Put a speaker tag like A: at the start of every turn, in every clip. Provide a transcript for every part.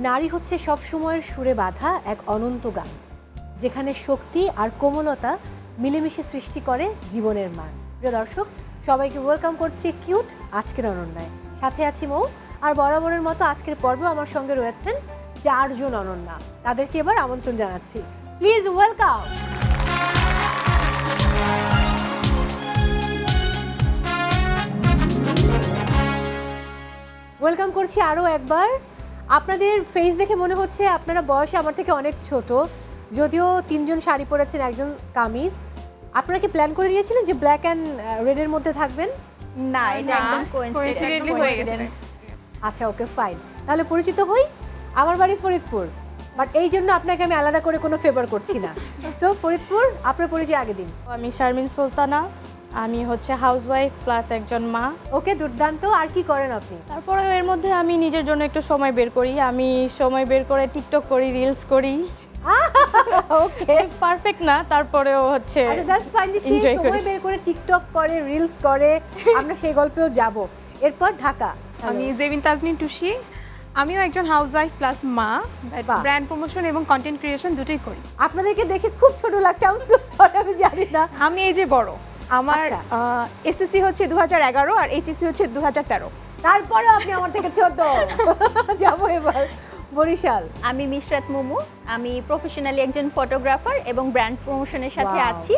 A: নারী হচ্ছে সব সময়ের সুরে বাঁধা এক অনন্ত গান, যেখানে শক্তি আর কোমলতা মিলেমিশে সৃষ্টি করে জীবনের মান। প্রিয় দর্শক, সবাইকে ওয়েলকাম করছি কিউট আজকের অনন্যায়। সাথে আছি মৌ, আর বরাবরের মতো আজকের পর্ব আমার সঙ্গে রয়েছেন 4 জন অনন্যা। তাদেরকে এবার আমন্ত্রণ জানাচ্ছি, প্লিজ ওয়েলকাম। ওয়েলকাম করছি আরও একবার। আপনাদের ফেস দেখে মনে হচ্ছে আপনারা বয়সে আমার থেকে অনেক ছোট, যদিও 3 জন শাড়ি পরেছেন, একজন কামিজ। আপনারা কি প্ল্যান করে নিয়েছিলেন যে ব্ল্যাক অ্যান্ড রেডের মধ্যে থাকবেন?
B: না, এটা একদম কোইন্সিডেন্টালি হয়ে গেছে।
A: আচ্ছা, ওকে, ফাইন। তাহলে পরিচিত হই। আমার বাড়ি ফরিদপুর, বাট এই জন্য আপনাকে আমি আলাদা করে কোনো ফেভার করছি না। তো ফরিদপুর, আপনার পরিচয় আগে দিন।
C: আমি শারমিন সুলতানা, আমি হচ্ছে হাউসওয়াইফ প্লাস একজন মা।
A: ওকে, দুর্দান্ত। আর কি করেন আপনি?
C: তারপরে এর মধ্যে আমি নিজের জন্য একটু সময় বের করি। আমি সময় বের করে টিকটক করি, রিলস করি।
A: ওকে,
C: পারফেক্ট না, তারপরেও হচ্ছে
A: আচ্ছা, দ্যাটস ফাইন। সে সময় বের করে টিকটক করে, রিলস করে, আমরা সেই গল্পেও যাব। এরপর ঢাকা।
D: আমি জেবিন তাজনিন টুসি, আমিও একজন হাউসওয়াইফ প্লাস মা। ব্র্যান্ড প্রমোশন এবং কন্টেন্ট ক্রিয়েশন দুটোই করি।
A: আপনাদেরকে দেখে খুব ছোট লাগছে, আমি সো সরি, আমি জানি না।
D: আমি এই যে বড়, আমার এসএসসি হচ্ছে 2011 আর এইচএসসি হচ্ছে 2013।
A: তারপরে আপনি আমার থেকে ছোট। যাবো এবার বরিশাল।
B: আমি মিশরাত মুমু, আমি প্রফেশনালি একজন ফটোগ্রাফার এবং ব্র্যান্ড প্রমোশনের সাথে
A: Wow.
B: আছি।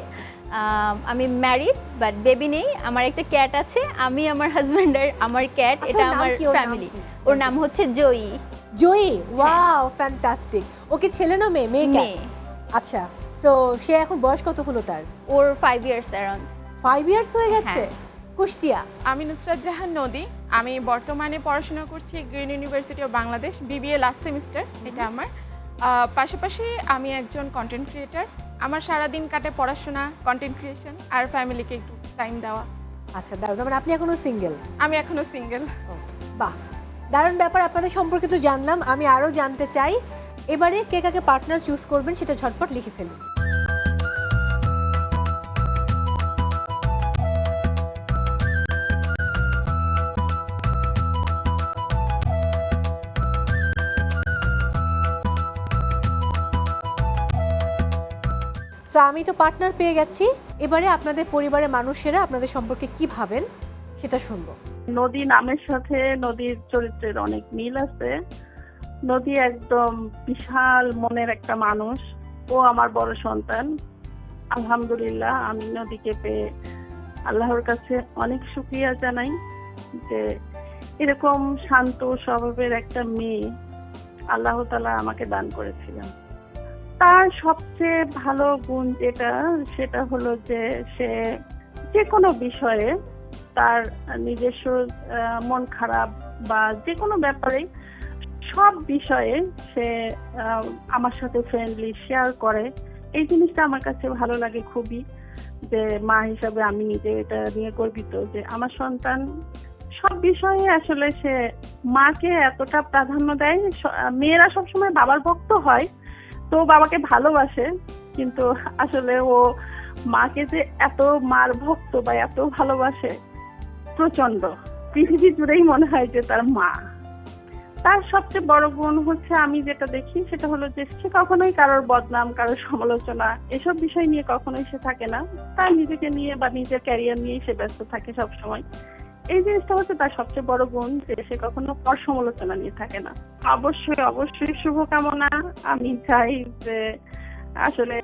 B: আমি ম্যারিড, বাট বেবি নেই। আমার একটা ক্যাট আছে, আমি আমার হাজব্যান্ড আর আমার ক্যাট,
A: আচ্ছা,
B: এটা
A: ওর নাম
B: আমার
A: কি? ওর নাম
B: ফ্যামিলি।
A: কি?
B: ওর নাম হচ্ছে জয়ী।
A: জয়ী, ওয়াও, ফ্যান্টাস্টিক। ওকে, ছেলে না মেয়ে? মেয়ে।
B: মেয়ে।
A: আচ্ছা, সো সে এখন বয়স কত হলো তার?
B: ওর 5 ইয়ার্স অ্যারাউন্ড।
A: 5 ইয়ার্স হয়ে গেছে। কুষ্টিয়া।
D: আমি নুসরাত জাহান নদী, আমি বর্তমানে পড়াশোনা করছি green university of Bangladesh, BBA last semester, এটা আমার। পাশাপাশি আমি একজন কন্টেন্ট ক্রিয়েটার। আমার সারাদিন কাটে পড়াশোনা, কন্টেন্ট ক্রিয়েশন আর ফ্যামিলিকে একটু টাইম দেওয়া।
A: আচ্ছা, দারুণ। মানে আপনি এখনো সিঙ্গেল?
D: আমি এখনো সিঙ্গেল।
A: বাহ, দারুণ ব্যাপার। আপনাদের সম্পর্কে তো জানলাম, আমি আরও জানতে চাই। এবারে কে কাকে পার্টনার চুজ করবেন সেটা ঝটপট লিখে ফেলুন। সো আমি তো পার্টনার পেয়ে গেছি। এবারে আপনাদের পরিবারের মানুষেরা আপনাদের সম্পর্কে কি ভাবেন সেটা শুনবো।
E: নদী নামের সাথে নদীর চরিত্রের অনেক মিল আছে। নদী একদম বিশাল মনের একটা মানুষ। ও আমার বড় সন্তান। আলহামদুলিল্লাহ, আমি নদীকে পেয়ে আল্লাহর কাছে অনেক শুকরিয়া জানাই যে এরকম শান্ত স্বভাবের একটা মেয়ে আল্লাহ তাআলা আমাকে দান করেছিলেন। তার সবচেয়ে ভালো গুণ যেটা, সেটা হলো যে সে যে কোনো বিষয়ে তার নিজস্ব মন খারাপ বা যে কোনো ব্যাপারে সব বিষয়ে সে আমার সাথে ফ্রেন্ডলি শেয়ার করে। এই জিনিসটা আমার কাছে ভালো লাগে খুবই, যে মা হিসাবে আমি নিজে এটা নিয়ে গর্বিত যে আমার সন্তান সব বিষয়ে আসলে সে মাকে এতটা প্রাধান্য দেয়। মেয়েরা সবসময় বাবার ভক্ত হয়, তো বাবাকে ভালোবাসে, কিন্তু আসলে ও মাকে যে এত মার ভক্ত বা এত ভালোবাসে, প্রচন্ড, পৃথিবী জুড়েই মনে হয় যে তার মা। তার সবচেয়ে বড় গুণ হচ্ছে, আমি যেটা দেখি সেটা হলো যে সে কখনোই কারোর বদনাম, কারোর সমালোচনা এসব বিষয় নিয়ে কখনোই সে থাকে না। তার নিজেকে নিয়ে বা নিজের ক্যারিয়ার নিয়েই সে ব্যস্ত থাকে সব সময়। এই জিনিসটা হচ্ছে তার সবচেয়ে বড় গুণ, যে সে কখনো পর সমালোচনা নিয়ে থাকে না। অবশ্যই অবশ্যই শুভকামনা। আমি চাই যে আসলে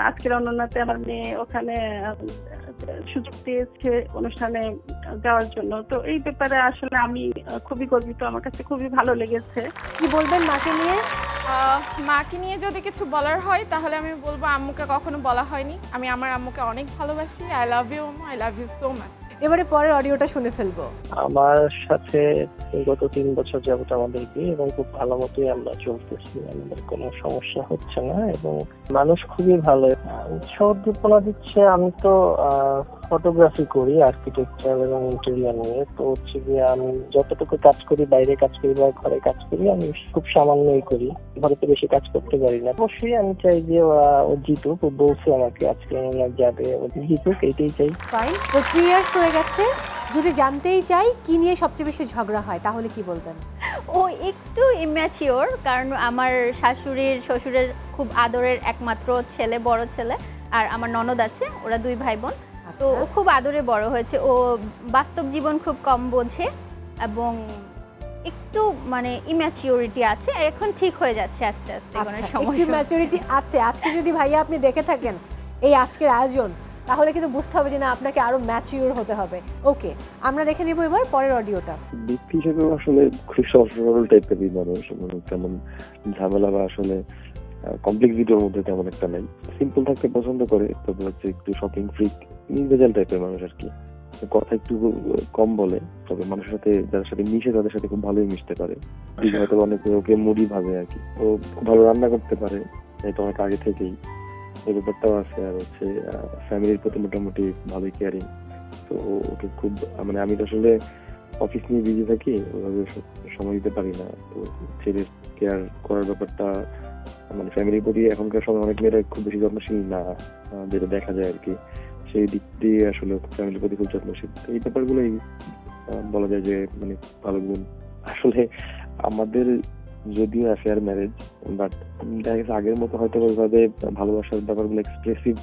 E: আজকের অনন্যাতে আমার মেয়ে ওখানে সুযোগ পেয়েছে অনুষ্ঠানে যাওয়ার জন্য, তো এই ব্যাপারে আসলে আমি খুবই গর্বিত। আমার কাছে খুবই ভালো লেগেছে।
A: কি বলবেন মাকে নিয়ে?
D: মাকে নিয়ে যদি কিছু বলার হয় তাহলে আমি বলবো আম্মুকে কখনো বলা হয়নি। আমি আমার আম্মুকে অনেক ভালোবাসি। আই লাভ ইউ আম্মু, I love you so much.
A: এবারে পরের অডিওটা শুনে ফেলবো।
F: আমার সাথে গত 3 বছর যাবত আমাদের বিয়ে, এবং খুব ভালো মতোই আমরা চলতেছি। আমাদের কোনো সমস্যা হচ্ছে না, এবং মানুষ খুবই ভালো। উৎসাহ দিচ্ছে। আমি তো ফটোগ্রাফি করি, আর্কিটেকচার এবং ইন্টেরিয়র নিয়ে। তো হচ্ছে যে আমি যতটুকু কাজ করি, বাইরে কাজ করি বা ঘরে কাজ করি, আমি খুব সামান্যই করি, ঘরে তো বেশি কাজ করতে পারি না। অবশ্যই আমি চাই যে ও জিতুক। ও বলছে আমাকে আজকে যাবে, ও জিতুক, এইটাই চাই।
A: ফাইন। তো 3 ইয়ার্স হয়ে গেছে। যদি জানতেই চাই কি নিয়ে সবচেয়ে বেশি ঝগড়া হয় তাহলে কি বলবেন?
B: ও একটু ইম্যাচিওর, কারণ আমার শাশুড়ির শ্বশুরের খুব আদরের একমাত্র ছেলে, বড় ছেলে, আর আমার ননদ আছে, ওরা 2 ভাই বোন। তো ও খুব আদরে বড় হয়েছে, ও বাস্তব জীবন খুব কম বোঝে এবং একটু মানে ইম্যাচিওরিটি আছে, এখন ঠিক হয়ে যাচ্ছে আস্তে আস্তে, কোনো
A: আচ্ছা, একটু
B: সমস্যা
A: ম্যাচুরিটি আছে। আজকে যদি ভাইয়া আপনি দেখে থাকেন এই আজকের আয়োজন, তাহলে কিন্তু বুঝতে হবে যে না, আপনাকে আরো ম্যাচিউর হতে হবে। ওকে, আমরা দেখে নিব এবার পরের অডিওটা।
G: ব্যক্তি হিসেবে আসলে খুব সহজ সরল টাইপের মানুষ, মানে তেমন ঝামেলা বা আসলে কমপ্লেক্সিটির মধ্যে তেমন একটা নাই। সিম্পল থাকতে পছন্দ করে, তবে হচ্ছে একটু শপিং ফ্রিক, নির্ভেজাল টাইপের মানুষ আর কি। কথা একটু কম বলে, তবে মানুষের সাথে যাদের সাথে মিশে তাদের সাথে খুব ভালোই মিশতে পারে। হয়তো অনেকে ওকে মুডি ভাবে আর কি। ও খুব ভালো রান্না করতে পারে, এটা অনেক আগে থেকেই এই ব্যাপারটাও আছে। আর হচ্ছে ফ্যামিলির প্রতি মোটামুটি ভালোই কেয়ারিং। তো ওকে খুব মানে, আমি তো আসলে অফিস নিয়ে বিজি থাকি, ওইভাবে সময় দিতে পারি না। তো ছেলের কেয়ার করার ব্যাপারটা মানে ফ্যামিলির প্রতি এখনকার সময় অনেক মেয়েরা খুব বেশি যত্নশীল না, যেটা দেখা যায় আর কি। সেই দিক দিয়ে আসলে ফ্যামিলির প্রতি খুব যত্নশীল। এই ব্যাপারগুলোই বলা যায় যে মানে ভালো গুণ। আসলে আমাদের যদিও অ্যাফেয়ার ম্যারেজ, বাট দেখা গেছে আগের মতো হয়তো ওইভাবে ভালোবাসার ব্যাপারগুলো এক্সপ্রেসিভ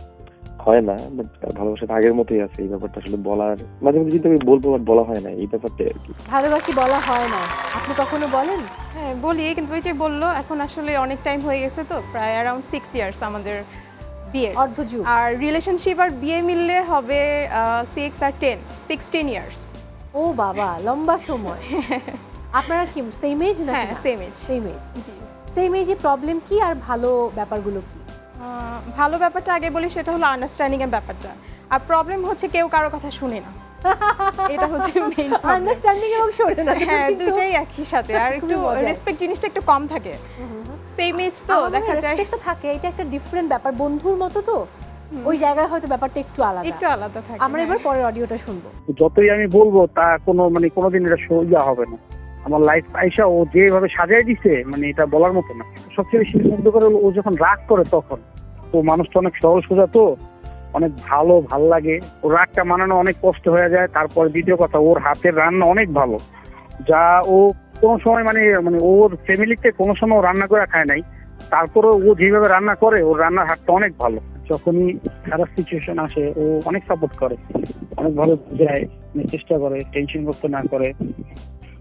G: হয় না, বাট ভালোবাসাটা আগের মতোই আছে। এই ব্যাপারটা আসলে বলার মাঝে মাঝে কিন্তু আমি বলবো, বাট বলা হয় না, এই ব্যাপারটাই আর কি।
A: ভালোবাসি বলা হয় না, আপনি কখনো বলেন?
D: হ্যাঁ বলি, কিন্তু ওই যে বললো এখন আসলে অনেক টাইম হয়ে গেছে, তো প্রায় অ্যারাউন্ড 6 ইয়ার্স আমাদের বিয়ে।
A: অর্ধযুগ।
D: আর রিলেশনশিপ আর বিয়ে মিললে হবে 6 আর 16 ইয়ার্স।
A: ও বাবা, লম্বা সময়। আপনারা কি সেম এজ নাকি?
D: হ্যাঁ, same age।
A: Same age.
D: জি।
A: সেম এজে প্রবলেম কি আর ভালো ব্যাপারগুলো কি?
D: ভালো ব্যাপারটা আগে বলি, সেটা হলো আন্ডারস্ট্যান্ডিং এর ব্যাপারটা। আর প্রবলেম হচ্ছে কেউ কারো কথা শুনে না, এটা হচ্ছে মেইন।
A: আন্ডারস্ট্যান্ডিং এবং শোনে না,
D: হ্যাঁ,
A: কিন্তু
D: দুটোই একই সাথে। আর একটু
A: খুবই মজার।
D: রেসপেক্ট জিনিসটা একটু কম থাকে, সেম এজ তো দেখা যায়।
A: রেসপেক্ট থাকে, এটা একটা ডিফারেন্ট ব্যাপার, বন্ধুর মতো তো ওই জায়গায় হয়তো ব্যাপারটা একটু আলাদা।
D: একটু আলাদা থাকে।
A: আমরা এবার পরের অডিওটা শুনবো।
H: যতই আমি বলবো তা কোনো মানে কোনোদিন এটা সোজা হবে না। আমার লাইফ আইসা ও যেভাবে সাজায় দিছে, মানে এটা বলার মতো না। সবচেয়ে বেশি মুগ্ধ করে ও যখন রাগ করে, তখন ও মানুষটা অনেক সরল সোজা, তো অনেক ভাল লাগে। ওর রাগটা মানানো অনেক কষ্ট হয়ে যায়। তারপর দ্বিতীয় কথা, ওর হাতের রান্না অনেক ভালো, যা ও কোনো সময় মানে মানে ওর ফ্যামিলিতে কোনো সময় ও রান্না করে খায় নাই। তারপরে ও যেভাবে রান্না করে, ওর রান্নার হাতটা অনেক ভালো। যখনই খারাপ সিচুয়েশন আসে ও অনেক সাপোর্ট করে, অনেক ভালো বোঝায়, চেষ্টা করে টেনশন করতে না করে।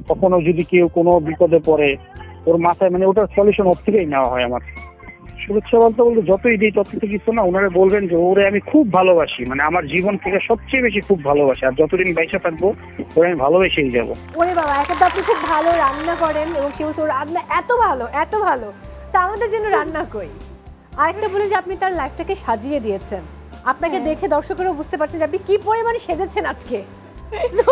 H: কখনো যদি কেউ কোনো বিপদে পড়ে, ওর মাথায় মানে ওটার সলিউশন ওর থেকেই নেওয়া হয়। আমার শুভেচ্ছা বলতে বলতে যতই দিই তত কিছু না, ওনারা বলবেন যে ওরে আমি খুব ভালোবাসি, মানে আমার জীবন থেকে সবচেয়ে বেশি খুব ভালোবাসি। আর যতদিন বাইসা থাকবো ওরে আমি ভালোবেসেই যাবো।
A: ওরে বাবা, একে তো আপনি খুব ভালো রান্না করেন এবং সে বলছে ওর রান্না এত ভালো, এত ভালো, তো আমাদের জন্য রান্না কই। আরেকটা বলে যে আপনি তার লাইফটাকে সাজিয়ে দিয়েছেন। আপনাকে দেখে দর্শকেরাও বুঝতে পারছে যে আপনি কি পরিমাণে সেজেছেন আজকে। তো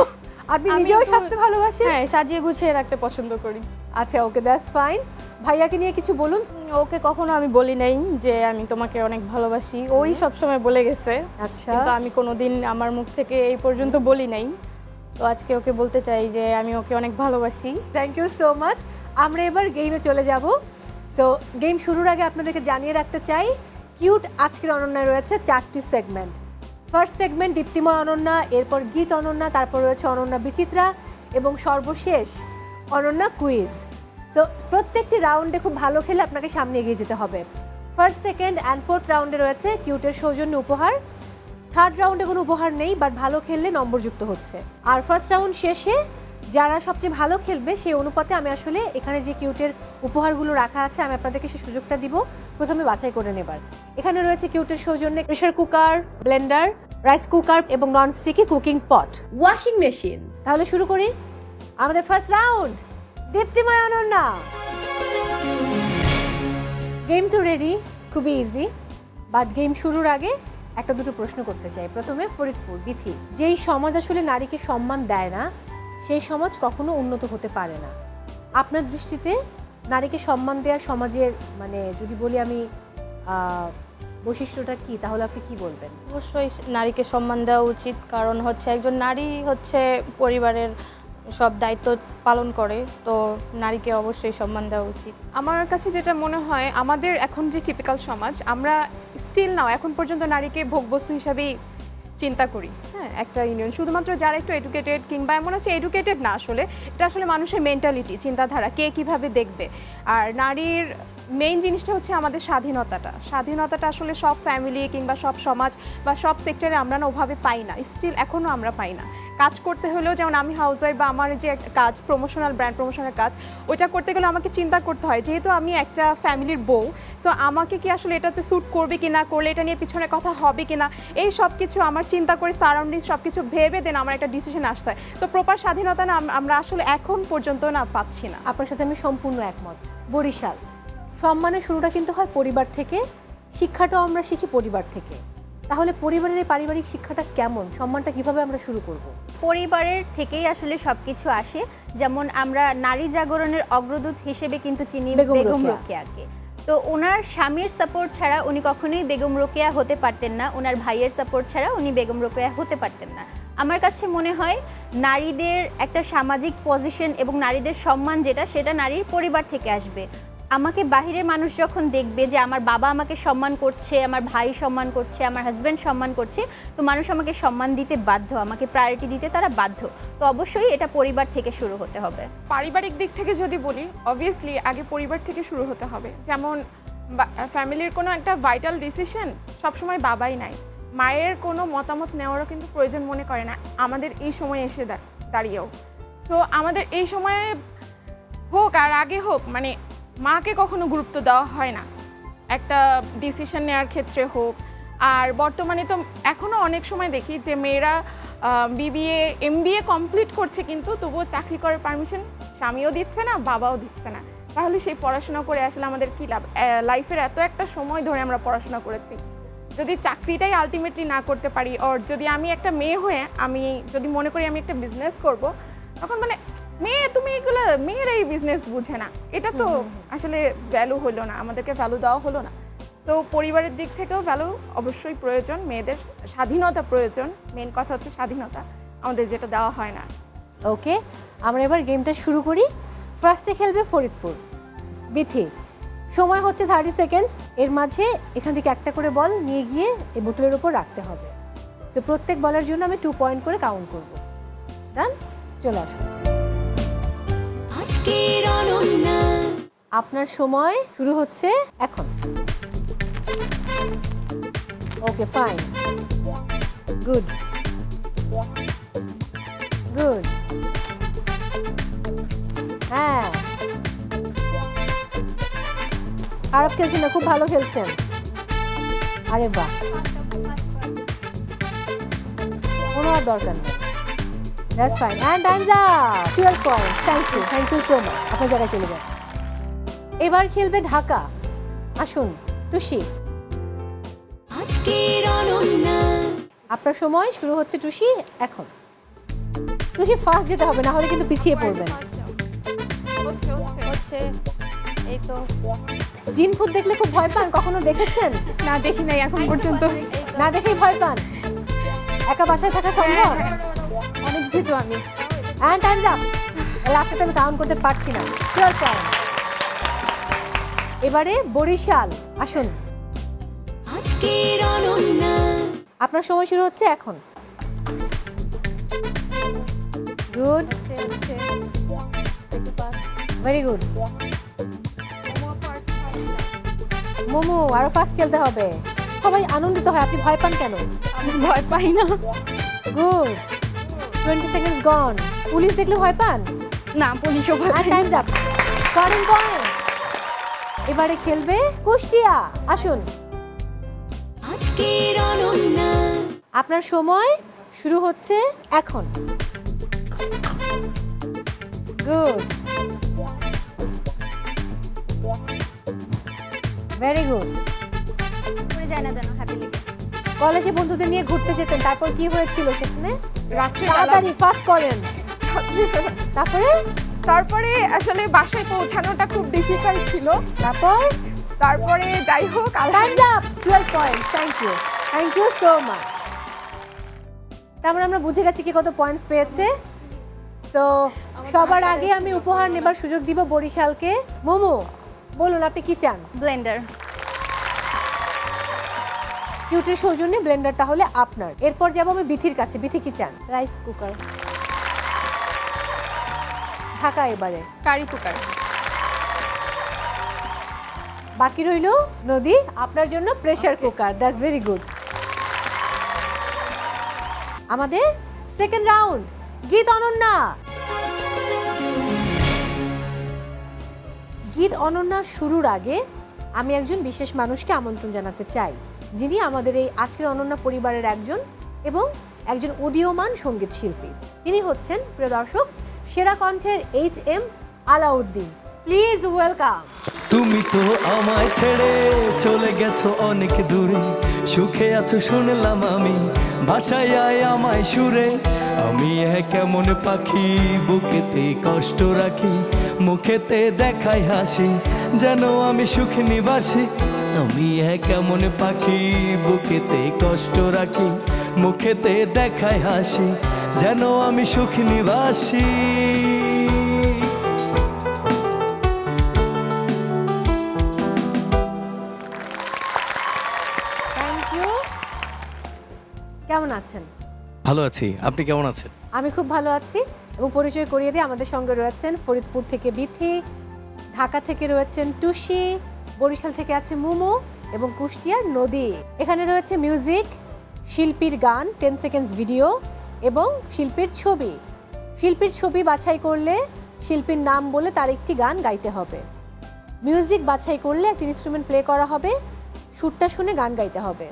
A: আপনি
C: আমি
A: নিজেও
C: একটু-
A: সাজতে ভালোবাসেন?
C: হ্যাঁ, সাজিয়ে গুছিয়ে রাখতে পছন্দ করি।
A: আচ্ছা, ওকে, দ্যাটস ফাইন। ভাইয়াকে নিয়ে কিছু বলুন।
C: ওকে কখনো আমি বলি নাই যে আমি তোমাকে অনেক ভালোবাসি, ওই সবসময় বলে গেছে।
A: আচ্ছা,
C: কিন্তু আমি কোনোদিন আমার মুখ থেকে এই পর্যন্ত বলি নাই। তো আজকে ওকে বলতে চাই যে আমি ওকে অনেক ভালোবাসি।
A: Thank you so much. আমরা এবার গেমে চলে যাব। সো গেম শুরুর আগে আপনাদেরকে জানিয়ে রাখতে চাই, কিউট আজকের অনন্যায় রয়েছে 4টি সেগমেন্ট। ফার্স্ট সেগমেন্ট দীপ্তিময় অনন্যা, এরপর গীত অনন্যা, তারপর রয়েছে অনন্যা বিচিত্রা এবং সর্বশেষ অনন্যা কুইজ। সো প্রত্যেকটি রাউন্ডে খুব ভালো খেলে আপনাকে সামনে এগিয়ে যেতে হবে। ফার্স্ট, সেকেন্ড অ্যান্ড ফোর্থ রাউন্ডে রয়েছে কিউটের সৌজন্য উপহার। থার্ড রাউন্ডে কোনো উপহার নেই, বাট ভালো খেললে নম্বর যুক্ত হচ্ছে। আর ফার্স্ট রাউন্ড শেষে যারা সবচেয়ে ভালো খেলবে সেই অনুপাতে আমি আসলে এখানে যে কিউটের উপহারগুলো রাখা আছে আমি আপনাদেরকে সেই সুযোগটা দিব প্রথমে বাছাই করে নেবার। এখানে রয়েছে কিউটের সৌজন্যে pressure cooker, blender, rice cooker এবং nonstick cooking pot, washing machine. তাহলে শুরু করি আমাদের ফার্স্ট রাউন্ড, দীপ্তিময় অনন্যা। গেম তো রেডি, খুবই ইজি, বাট গেম শুরুর আগে একটা দুটো প্রশ্ন করতে চাই। প্রথমে ফরিদপুর বিথি, যেই সমাজ আসলে নারীকে সম্মান দেয় না সেই সমাজ কখনো উন্নত হতে পারে না। আপনার দৃষ্টিতে নারীকে সম্মান দেওয়া সমাজের মানে যদি বলি আমি বৈশিষ্ট্যটা কি, তাহলে আপনি কি বলবেন?
C: অবশ্যই নারীকে সম্মান দেওয়া উচিত, কারণ হচ্ছে একজন নারী হচ্ছে পরিবারের সব দায়িত্ব পালন করে, তো নারীকে অবশ্যই সম্মান দেওয়া উচিত।
D: আমার কাছে যেটা মনে হয়, আমাদের এখন যে টিপিক্যাল সমাজ, আমরা স্টিল নাও এখন পর্যন্ত নারীকে ভোগবস্তু হিসাবেই
I: চিন্তা করি। হ্যাঁ, একটা ইউনিয়ন শুধুমাত্র যারা একটু এডুকেটেড কিংবা এমন আছে এডুকেটেড না, আসলে এটা আসলে মানুষের মেন্টালিটি, চিন্তাধারা, কে কিভাবে দেখবে। আর নারীর মেইন জিনিসটা হচ্ছে আমাদের স্বাধীনতাটা আসলে সব ফ্যামিলি কিংবা সব সমাজ বা সব সেক্টরে আমরা না ওভাবে পাই না, স্টিল এখনও আমরা পাই না। কাজ করতে হলেও যেমন আমি হাউসওয়াইফ বা আমার যে একটা কাজ ব্র্যান্ড প্রমোশনের কাজ, ওইটা করতে গেলে আমাকে চিন্তা করতে হয় যেহেতু আমি একটা ফ্যামিলির বউ, সো আমাকে কি আসলে এটাতে স্যুট করবে কি না, করলে এটা নিয়ে পিছনে কথা হবে কি না, এই সব কিছু আমার চিন্তা করে সারাউন্ডিং সব কিছু ভেবে দেন আমার একটা ডিসিশন আসতে হয়। তো প্রপার স্বাধীনতা না আমরা আসলে এখন পর্যন্ত না পাচ্ছি না।
A: আপনার সাথে আমি সম্পূর্ণ একমত। বরিশাল, সম্মানের শুরুটা কিন্তু হয় পরিবার থেকে, শিক্ষাটাও আমরা শিখি পরিবার থেকে। তাহলে পরিবারের এই পারিবারিক শিক্ষাটা কেমন, সম্মানটা কিভাবে আমরা শুরু করব?
B: পরিবারের থেকেই আসলে সব কিছু আসে। যেমন আমরা নারী জাগরণের অগ্রদূত হিসেবে কিন্তু চিনি বেগম রোকেয়াকে। তো ওনার স্বামীর সাপোর্ট ছাড়া উনি কখনোই বেগম রোকেয়া হতে পারতেন না, ওনার ভাইয়ের সাপোর্ট ছাড়া উনি বেগম রোকেয়া হতে পারতেন না। আমার কাছে মনে হয় নারীদের একটা সামাজিক পজিশন এবং নারীদের সম্মান সেটা নারীর পরিবার থেকে আসবে। আমাকে বাহিরের মানুষ যখন দেখবে যে আমার বাবা আমাকে সম্মান করছে, আমার ভাই সম্মান করছে, আমার হাজব্যান্ড সম্মান করছে, তো মানুষ আমাকে সম্মান দিতে বাধ্য, আমাকে প্রায়োরিটি দিতে তারা বাধ্য। তো অবশ্যই এটা পরিবার থেকে শুরু হতে হবে।
D: পারিবারিক দিক থেকে যদি বলি, অবভিয়াসলি আগে পরিবার থেকে শুরু হতে হবে। যেমন ফ্যামিলির কোনো একটা ভাইটাল ডিসিশন সবসময় বাবাই নেয়, মায়ের কোনো মতামত নেওয়ারও কিন্তু প্রয়োজন মনে করে না আমাদের এই সময় এসে দাঁড়িয়েও। তো আমাদের এই সময়ে হোক আর আগে হোক, মানে মাকে কখনো গুরুত্ব দেওয়া হয় না একটা ডিসিশন নেওয়ার ক্ষেত্রে হোক। আর বর্তমানে তো এখনও অনেক সময় দেখি যে মেয়েরা BBA MBA কমপ্লিট করছে কিন্তু তবুও চাকরি করার পারমিশন স্বামীও দিচ্ছে না, বাবাও দিচ্ছে না। তাহলে সেই পড়াশোনা করে আসলে আমাদের কী লাভ? লাইফের এত একটা সময় ধরে আমরা পড়াশোনা করেছি, যদি চাকরিটাই আলটিমেটলি না করতে পারি, ওর যদি আমি একটা মেয়ে হয়ে আমি যদি মনে করি আমি একটা বিজনেস করব, তখন মানে তুমি এগুলো মেয়েরা এই বিজনেস বুঝে না, এটা তো আসলে ভ্যালু হলো না, আমাদেরকে ভ্যালু দেওয়া হলো না। তো পরিবারের দিক থেকেও ভ্যালু অবশ্যই প্রয়োজন, মেয়েদের স্বাধীনতা প্রয়োজন। মেন কথা হচ্ছে স্বাধীনতা, আমাদের যেটা দেওয়া হয় না।
A: ওকে, আমরা এবার গেমটা শুরু করি। ফার্স্টে খেলবে ফরিদপুর। বিথি, সময় হচ্ছে 30 সেকেন্ডস। এর মাঝে এখান থেকে একটা করে বল নিয়ে গিয়ে এই বোতলের উপর রাখতে হবে। তো প্রত্যেক বলের জন্য আমি 2 পয়েন্ট করে কাউন্ট করব। ডান? চলে আসুন। আপনার সময় শুরু হচ্ছে এখন। ওকে, ফাইন, গুড গুড। হ্যাঁ, খারাপ খেলছেন না, খুব ভালো খেলছেন। আরে বাহ, কোনো আর দরকার নেই। That's fine and time's up. 12 points. Thank you so much. আপনার জায়গায় চলে যান। এবার খেলবে ঢাকা। আসুন টুসি। আপনার সময় শুরু হচ্ছে টুসি এখন। টুসি ফার্স্ট যেতে হবে, না হলে কিন্তু পিছিয়ে পড়বেন।
C: হচ্ছে এই তো।
A: জিন ভূত দেখলে খুব ভয় পান, কখনো দেখেছেন?
I: না, দেখি নাই এখন পর্যন্ত।
A: না দেখেই ভয় পান? একা বাসায় থাকা সম্ভব?
I: অনেক ভীতু আমি।
A: And time's up. লাস্টে আমি কাউন্ট করতে পারছি না। 12 পয়েন্ট। এবারে বরিশাল। আসুন। আপনার সময় শুরু হচ্ছে এখন। Good, very good. মোমো, আরো ফাস্ট খেলতে হবে। সবাই আনন্দিত হয়, আপনি ভয় পান কেন?
C: আমি ভয় পাই না।
A: গুড। 20 seconds gone. পুলিশ দেখলে ভয় পান?
C: না, পুলিশও ভয় পায় না।
A: Times up. 14 পয়েন্টস। এবারে খেলবে কুষ্টিয়া। আসুন। আপনার সময় শুরু হচ্ছে এখন। Good, very good.
B: পড়ে যায় না যেন হাতে লেগে।
A: কলেজে বন্ধুদের নিয়ে ঘুরতে যেতেন, তারপর কি হয়েছিল সেখানে?
D: রাত্রে
A: তাড়াতাড়ি ফাস্ট করেন।
D: তারপরে আসলে বাসায় পৌঁছানোটা খুব ডিফিকাল্ট ছিল। তারপরে যাই হোক,
A: time's up. 12 points. Thank you so much. তারপরে আমরা বুঝে গেছি কি কত পয়েন্টস পেয়েছে। তো সবার আগে আমি উপহার নেবার সুযোগ দিব বরিশালকে। মোমো, বলুন আপনি কি চান?
B: ব্লেন্ডার।
A: কিউটের সৌজন্যে ব্লেন্ডার তাহলে আপনার। এরপর যাবো আমি বিথির কাছে। বিথি কি চান?
C: Rice cooker.
A: ঢাকা এবারে।
I: Curry cooker.
A: বাকি রইল নদী, আপনার জন্য pressure cooker. That's very good. আমাদের সেকেন্ড রাউন্ড, গীত অনন্যা। গীত অনন্যা শুরুর আগে আমি একজন বিশেষ মানুষকে আমন্ত্রণ জানাতে চাই, যিনি আমাদের এই আজকের অনন্যা পরিবারের একজন এবং একজন উদীয়মান সঙ্গীত শিল্পী। তিনি হচ্ছেন প্রিয় দর্শক সেরা কণ্ঠের HM আলাউদ্দিন। Please welcome.
J: তুমি তো আমায় ছেড়ে চলে গেছো অনেক দূরে, সুখে আছো শুনলাম আমি, ভাষায় আয় আমায় সুরে। আমি কেমন পাখি, বুকেতে কষ্ট রাখি, মুখেতে দেখাই হাসি, যেন আমি সুখ নিবাসী। আমি কেমন পাখি, বুকেতে কষ্ট রাখি, মুখেতে দেখাই হাসি, যেন আমি সুখ নিবাসী।
A: Thank you. কেমন আছেন?
J: ভালো আছি, আপনি কেমন আছেন?
A: আমি খুব ভালো আছি এবং পরিচয় করিয়ে দিয়ে আমাদের সঙ্গে রয়েছেন ফরিদপুর থেকে বিথি, ঢাকা থেকে রয়েছেন টুসি, বরিশাল থেকে আছে মুমু এবং কুষ্টিয়ার নদী। এখানে রয়েছে মিউজিক, শিল্পীর গান, 10 সেকেন্ডস ভিডিও এবং শিল্পীর ছবি। শিল্পীর ছবি বাছাই করলে শিল্পীর নাম বলে তার একটি গান গাইতে হবে। মিউজিক বাছাই করলে একটি ইনস্ট্রুমেন্ট প্লে করা হবে, সুরটা শুনে গান গাইতে হবে।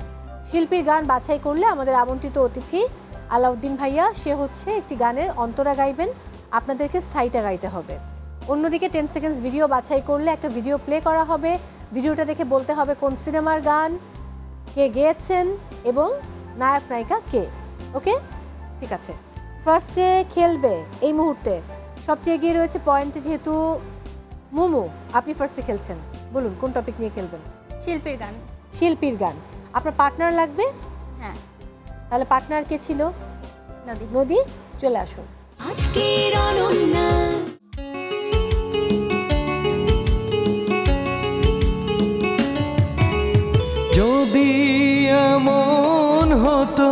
A: শিল্পীর গান বাছাই করলে আমাদের আমন্ত্রিত অতিথি আলাউদ্দিন ভাইয়া, সে হচ্ছে একটি গানের অন্তরা গাইবেন, আপনাদেরকে স্থায়ীটা গাইতে হবে। অন্যদিকে 10 সেকেন্ডস ভিডিও বাছাই করলে একটা ভিডিও প্লে করা হবে, ভিডিওটা দেখে বলতে হবে কোন সিনেমার গান, কে গেয়েছেন এবং নায়ক নায়িকা কে। ওকে, ঠিক আছে। ফার্স্টে খেলবে এই মুহূর্তে সবচেয়ে এগিয়ে রয়েছে পয়েন্টে, যেহেতু মোমো আপনি ফার্স্টে খেলছেন, বলুন কোন টপিক নিয়ে খেলবেন?
B: শিল্পীর গান।
A: শিল্পীর গান। আপনার পার্টনার লাগবে?
B: হ্যাঁ।
A: তাহলে পার্টনার কে ছিল?
B: নদী।
A: নদী, চলে আসুন।
K: আজকের অনন্যা।
J: যদি এমন হতো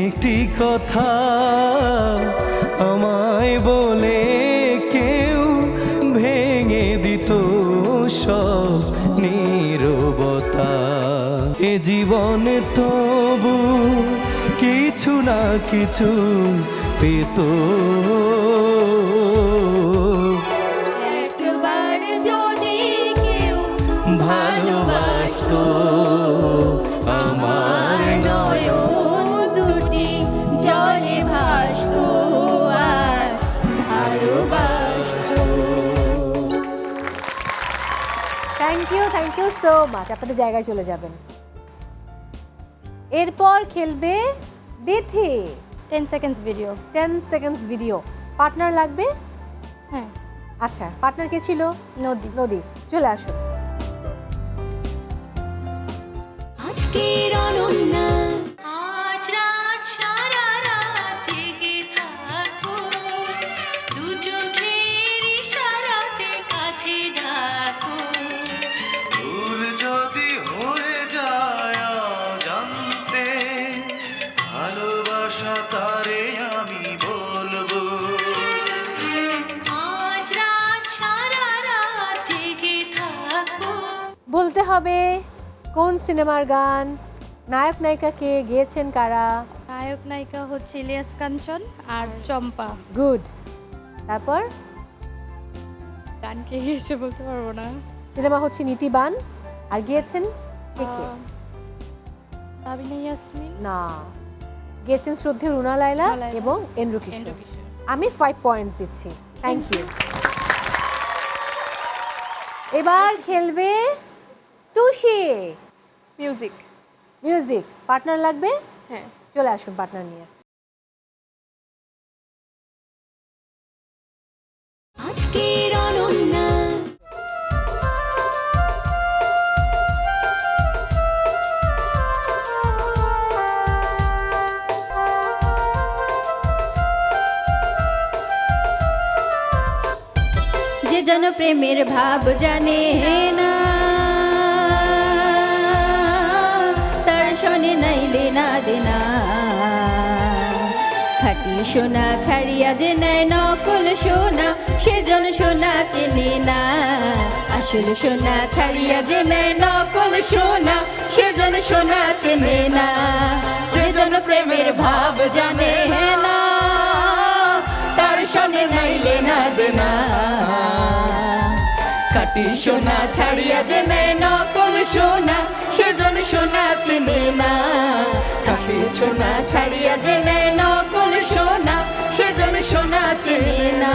J: একটি কথা আমায় বলে কেউ ভেঙে দিত সব নীরবতা, এ জীবনে তবু কিছু না কিছু পেত।
K: একবার যদি কেউ
J: ভালোবাসতো আমার
K: নয়ন দুটি জলে ভাসতো আর ভালোবাসতো।
A: Thank you so much. আপনাদের জায়গায় চলে যাবেন। এরপর খেলবে Bithi.
C: 10 seconds video.
A: 10 seconds video. Partner লাগবে?
C: হ্যাঁ।
A: আচ্ছা, পার্টনার কে ছিল?
C: নদী।
A: নদী, চলে আসুন।
K: আজকের অনন্যা। আজ রাত সারা রাত জেগে থাকো, দু চোখের ইশারাতে কাছে ডাকো।
J: ভুল যদি হয়ে যায় জানতে, ভালোবাসা তারে আমি বলবো।
K: আজ রাত সারা রাত জেগে থাকো।
A: বলতে হবে কোন সিনেমার গান, নায়ক নায়িকা কে, গেয়েছেন কারা।
C: নায়ক নায়িকা হচ্ছে ইলিয়াস কাঞ্চন আর চম্পা।
A: গুড। তারপর
C: গান কে গিয়েছে বলতে পারবো না।
A: সিনেমা হচ্ছে নীতিবান। আর গিয়েছেন কে কে?
C: সাবিনা ইয়াসমিন।
A: না, গেয়েছেন শ্রদ্ধেয় রুনা লায়লা
C: রুনা লায়লা
A: এবং এন্ড্রু কিশোর। আমি 5 পয়েন্টস দিচ্ছি। Thank you. এবার খেলবে টুসি।
I: মিউজিক।
A: মিউজিক। পার্টনার লাগবে?
I: হ্যাঁ।
A: চলে আসুন পার্টনার নিয়ে।
K: আজকের অনন্যা।
B: যে জন প্রেমের ভাব জানে না, তার না দেনা খাঁটি সোনা ছাড়িয়া যে নেয় নকল সোনা সেজন সোনা চেনে না আসল সোনা ছাড়িয়া যে নেয় নকল সোনা সেজন সোনা চেনে না যেজন প্রেমের ভাব জানে না তার সনে নাইলে না দেনা খাঁটি সোনা ছাড়িয়া যে নেয় নকল সোনা সেজন সোনা চেনে না খাঁটি সোনা ছাড়িয়া যে নেয় নকল সোনা সেজন সোনা চেনে না।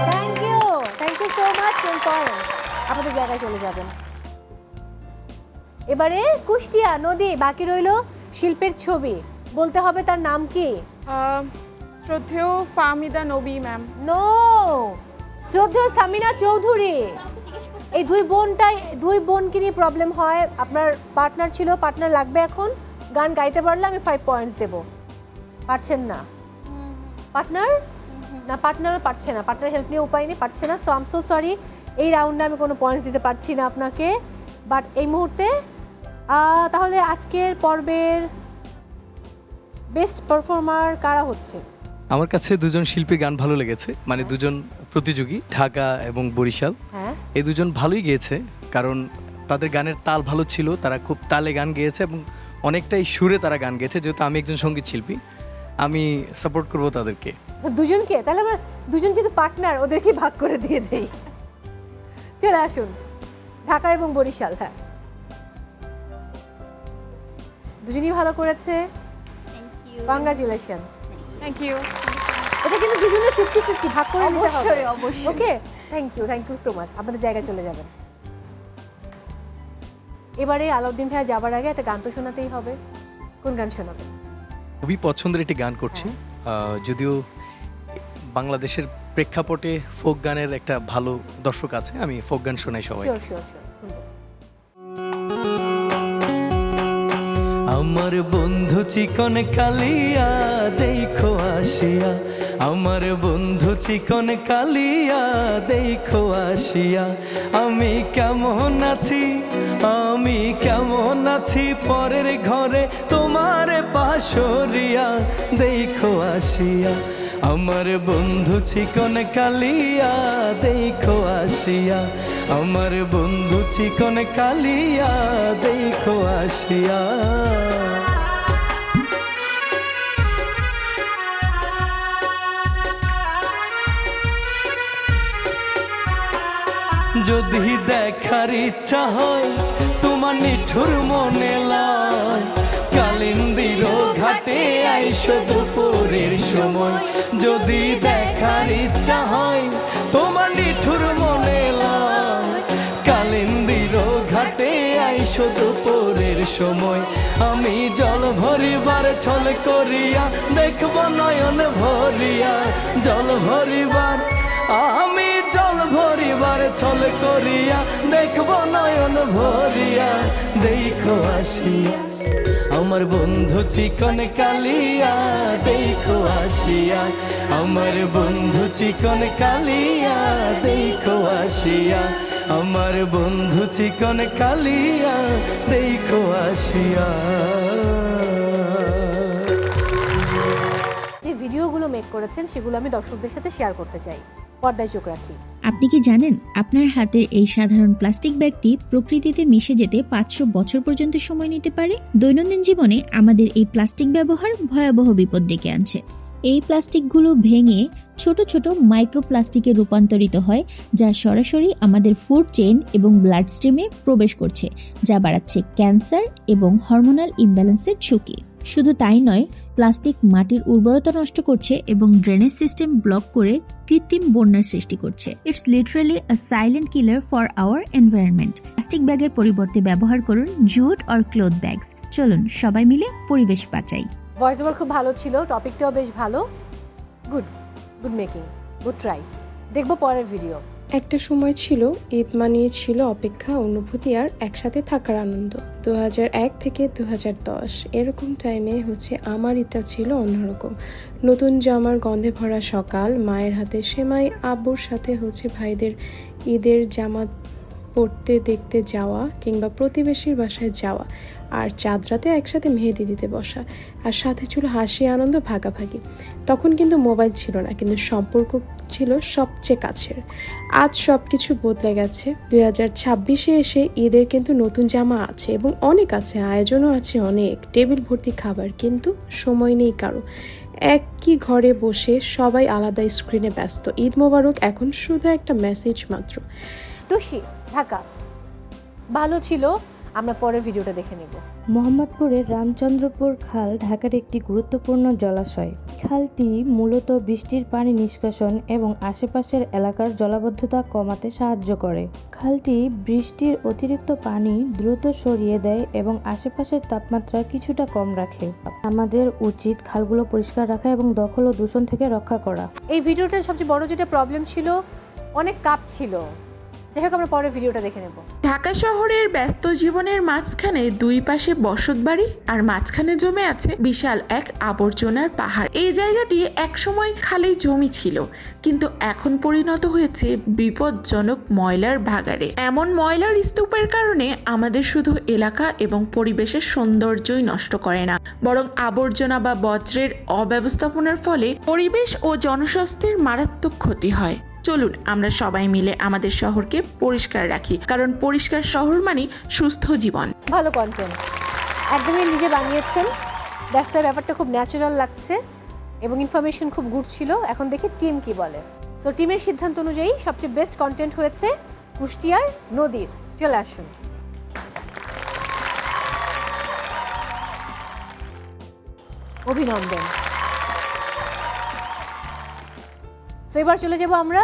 A: Thank you so much friends. আপনাদের জায়গায় চলে যাবেন। এবারে কুষ্টিয়া নদী, বাকি রইলো শিল্পের ছবি। বলতে হবে তার নাম কি?
D: শ্রদ্ধেয় ফাহমিদা নবী ম্যাম।
A: নো, শ্রদ্ধেয় সামিনা চৌধুরী। এই দুই বোনকে নিয়ে প্রবলেম হয়। আপনার পার্টনার ছিল, পার্টনার লাগবে এখন। গান গাইতে পারলে আমি 5 পয়েন্টস দেব। পারছেন না পার্টনারও পারছে না, পার্টনার হেল্প নিয়ে উপায় নেই, পারছে না। So I am so sorry, এই রাউন্ডে আমি কোনো পয়েন্টস দিতে পারছি না আপনাকে। বাট এই মুহূর্তে তাহলে আজকের পর্বের বেস্ট পারফর্মার কারা হচ্ছে?
J: আমার কাছে দুজন শিল্পীর গান ভালো লেগেছে, মানে দুজন প্রতিযোগী, ঢাকা এবং বরিশাল।
A: হ্যাঁ,
J: এই দুজন ভালোই গেয়েছে, কারণ তাদের গানের তাল ভালো ছিল, তারা খুব তালে গান গেয়েছে এবং অনেকটাই সুরে তারা গান গেয়েছে। যেহেতু আমি একজন সঙ্গীত শিল্পী, আমি সাপোর্ট করব তাদেরকে।
A: দুজনকে। তাহলে আমরা দুজন যেহেতু পার্টনার, ওদেরকে ভাগ করে দিয়ে দেই। চলে আসুন, ঢাকা এবং বরিশাল। হ্যাঁ, দুজনই ভালো করেছে, কংগ্রাচুলেশনস।
D: Thank you.
A: এটা কিন্তু দুজনের 50-50 ভাগ করে নিতে হবে।
B: অবশ্যই অবশ্যই।
A: ওকে, থ্যাংক ইউ সো মাচ। আপনাদের জায়গায় চলে যাবেন। এবারে আলাউদ্দিন ভাইয়া যাবার আগে একটা গান তো শোনাতেই হবে। কোন গান শোনাবেন?
J: খুবই পছন্দের একটি গান করছি, যদিও বাংলাদেশের প্রেক্ষাপটে ফোক গানের একটা ভালো দর্শক আছে, আমি ফোক গান শোনাই সবাই।
A: শিওর শুনবো।
J: আমার বন্ধু চিকন কালিয়া দেখো আসিয়া, আমার বন্ধু চিকন কালিয়া দেখো আসিয়া, আমি কেমন আছি পরের ঘরে তোমার পাশরিয়া দেখো আসিয়া, আমার বন্ধু চিকন কালিয়া দেখো আসিয়া, আমার বন্ধু চিকন কালিয়া দেখো আসিয়া। যদি দেখার ইচ্ছা হয় তোমার নিঠুর মনে লয়, কালিন্দির ঘাটে আইসো দুপুরের সময়। যদি দেখার ইচ্ছা হয় তোমার নিঠুর মনে লয়, কালিন্দির ঘাটে আইসো দুপুরের সময়। আমি জল ভরিবার ছল করিয়া দেখব নয়ন ভরিয়া, জল ভরিবার আমি জল ভরিবার ছল করিয়া দেখব নয়ন ভরিয়া দেখো আসিয়া, আমার বন্ধু চিকন কালিয়া দেখো আসিয়া, আমার বন্ধু চিকন কালিয়া দেখো আসিয়া, আমার বন্ধু চিকন কালিয়া দেখো আসিয়া।
A: যে ভিডিওগুলো মেক করেছেন সেগুলো আমি দর্শকদের সাথে শেয়ার করতে চাই। পর্দায় চোখ রাখি।
L: আপনি কি জানেন আপনার হাতের এই সাধারণ প্লাস্টিক ব্যাগটি প্রকৃতিতে মিশে যেতে 500 বছর পর্যন্ত সময় নিতে পারে? দৈনন্দিন জীবনে আমাদের এই প্লাস্টিক ব্যবহার ভয়াবহ বিপদ ডেকে আনছে। এই প্লাস্টিকগুলো ভেঙে ছোট ছোট মাইক্রোপ্লাস্টিকে রূপান্তরিত হয়, যা সরাসরি আমাদের ফুড চেইন এবং ব্লাড স্ট্রিমে প্রবেশ করছে, যা বাড়াচ্ছে ক্যান্সার এবং হরমোনাল ইমব্যালেন্সের ঝুঁকি। শুধু তাই নয়, প্লাস্টিক মাটির উর্বরতা নষ্ট করছে এবং ড্রেনেজ সিস্টেম ব্লক করে কৃত্রিম বন্যার সৃষ্টি করছে। It's literally a silent killer for our environment. Plastic ব্যাগের পরিবর্তে ব্যবহার করুন জুট অর ক্লথ ব্যাগস। চলুন সবাই মিলে পরিবেশ বাঁচাই।
A: ভয়েস ওভার খুব ভালো ছিল, টপিকটাও বেশ ভালো। Good making, good try. দেখবো পরের ভিডিও।
M: একটা সময় ছিল ঈদ মানিয়ে ছিল অপেক্ষা, অনুভূতি আর একসাথে থাকার আনন্দ। 2001 থেকে 2010 এরকম টাইমে আমার ঈদটা ছিল অন্যরকম। নতুন জামার গন্ধে ভরা সকাল, মায়ের হাতে সেমাই, আব্বুর সাথে ভাইদের ঈদের জামা পড়তে দেখতে যাওয়া কিংবা প্রতিবেশীর বাসায় যাওয়া, আর চাঁদ রাতে একসাথে মেহেদি দিতে বসা, আর সাথে ছিল হাসি আনন্দ ভাগাভাগি। তখন কিন্তু মোবাইল ছিল না, কিন্তু সম্পর্ক ছিল সবচেয়ে কাছের। আজ সব কিছু বদলে গেছে। 2026-এ এসে ঈদের কিন্তু নতুন জামা আছে এবং অনেক আছে, আয়োজনও আছে অনেক, টেবিল ভর্তি খাবার, কিন্তু সময় নেই কারো। একই ঘরে বসে সবাই আলাদা স্ক্রিনে ব্যস্ত। ঈদ মোবারক এখন শুধু একটা মেসেজ মাত্র।
A: টুসি, ঢাকা। ভালো ছিল, আমরা পরের ভিডিওটা দেখে নেব।
N: মোহাম্মদপুরের রামচন্দ্রপুর খাল ঢাকার একটি গুরুত্বপূর্ণ জলাশয়। খালটি মূলত বৃষ্টির পানি নিষ্কাশন এবং আশেপাশের এলাকার জলাবদ্ধতা কমাতে সাহায্য করে। খালটি বৃষ্টির অতিরিক্ত পানি দ্রুত সরিয়ে দেয় এবং আশেপাশের তাপমাত্রা কিছুটা কম রাখে। আমাদের উচিত খালগুলো পরিষ্কার রাখা এবং দখল ও দূষণ থেকে রক্ষা করা।
A: এই ভিডিওটার সবচেয়ে বড় যেটা প্রবলেম ছিল, অনেক কাপ ছিল। যাই হোক, আমরা পরের ভিডিওটা দেখে নেব।
O: ঢাকা শহরের ব্যস্ত জীবনের মাঝখানে দুই পাশে বসতবাড়ি আর মাঝখানে জমে আছে বিশাল এক আবর্জনার পাহাড়। এই জায়গাটি একসময় খালি জমি ছিল, কিন্তু এখন পরিণত হয়েছে বিপজ্জনক ময়লার ভাগাড়ে। এমন ময়লার স্তূপের কারণে আমাদের শুধু এলাকা এবং পরিবেশের সৌন্দর্যই নষ্ট করে না, বরং আবর্জনা বা বজ্রের অব্যবস্থাপনার ফলে পরিবেশ ও জনস্বাস্থ্যের মারাত্মক ক্ষতি হয়। চলুন আমরা সবাই মিলে আমাদের শহরকে পরিষ্কার রাখি, কারণ পরিষ্কার শহর মানে সুস্থ জীবন।
A: ভালো কন্টেন্ট, একদমই নিজে বানিয়েছেন। দ্যাটস ওয়াই ব্যাপারটা খুব ন্যাচারাল লাগছে এবং ইনফরমেশন খুব গুড ছিল। এখন দেখি টিম কি বলে। সো টিমের সিদ্ধান্ত অনুযায়ী সবচেয়ে বেস্ট কন্টেন্ট হয়েছে কুষ্টিয়ার নদীর। চলে আসুন। অভিনন্দন। তো এবার চলে যাব আমরা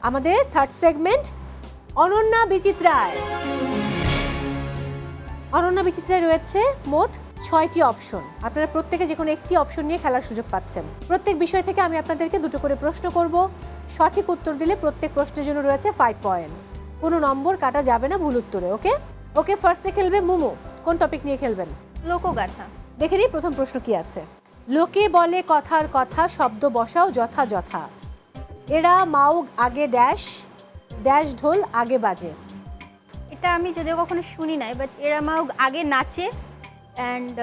A: আমাদের থার্ড সেগমেন্ট, অনন্যা বিচিত্রায়। অনন্যা বিচিত্রায় রয়েছে মোট 6টি অপশন। আপনারা প্রত্যেকে যে কোনো একটি অপশন নিয়ে খেলার সুযোগ পাচ্ছেন। প্রত্যেক বিষয় থেকে আমি আপনাদেরকে দুটো করে প্রশ্ন করব। সঠিক উত্তর দিলে প্রত্যেক প্রশ্নের জন্য রয়েছে 5 পয়েন্টস। কোনো নম্বর কাটা যাবে না ভুল উত্তরে। ওকে ওকে, ফার্স্টে খেলবে মুমু। কোন টপিক নিয়ে খেলবেন?
B: লোকগাথা।
A: দেখে নিই প্রথম প্রশ্ন কি আছে। লোকে বলে কথার কথা, শব্দ বসাও যথা যথা। এরা মাউগ আগে ড্যাশ, ড্যাশ ঢোল আগে বাজে।
B: এটা আমি যদিও কখনো শুনি নাই, বাট এরা মাউগ আগে নাচে অ্যান্ড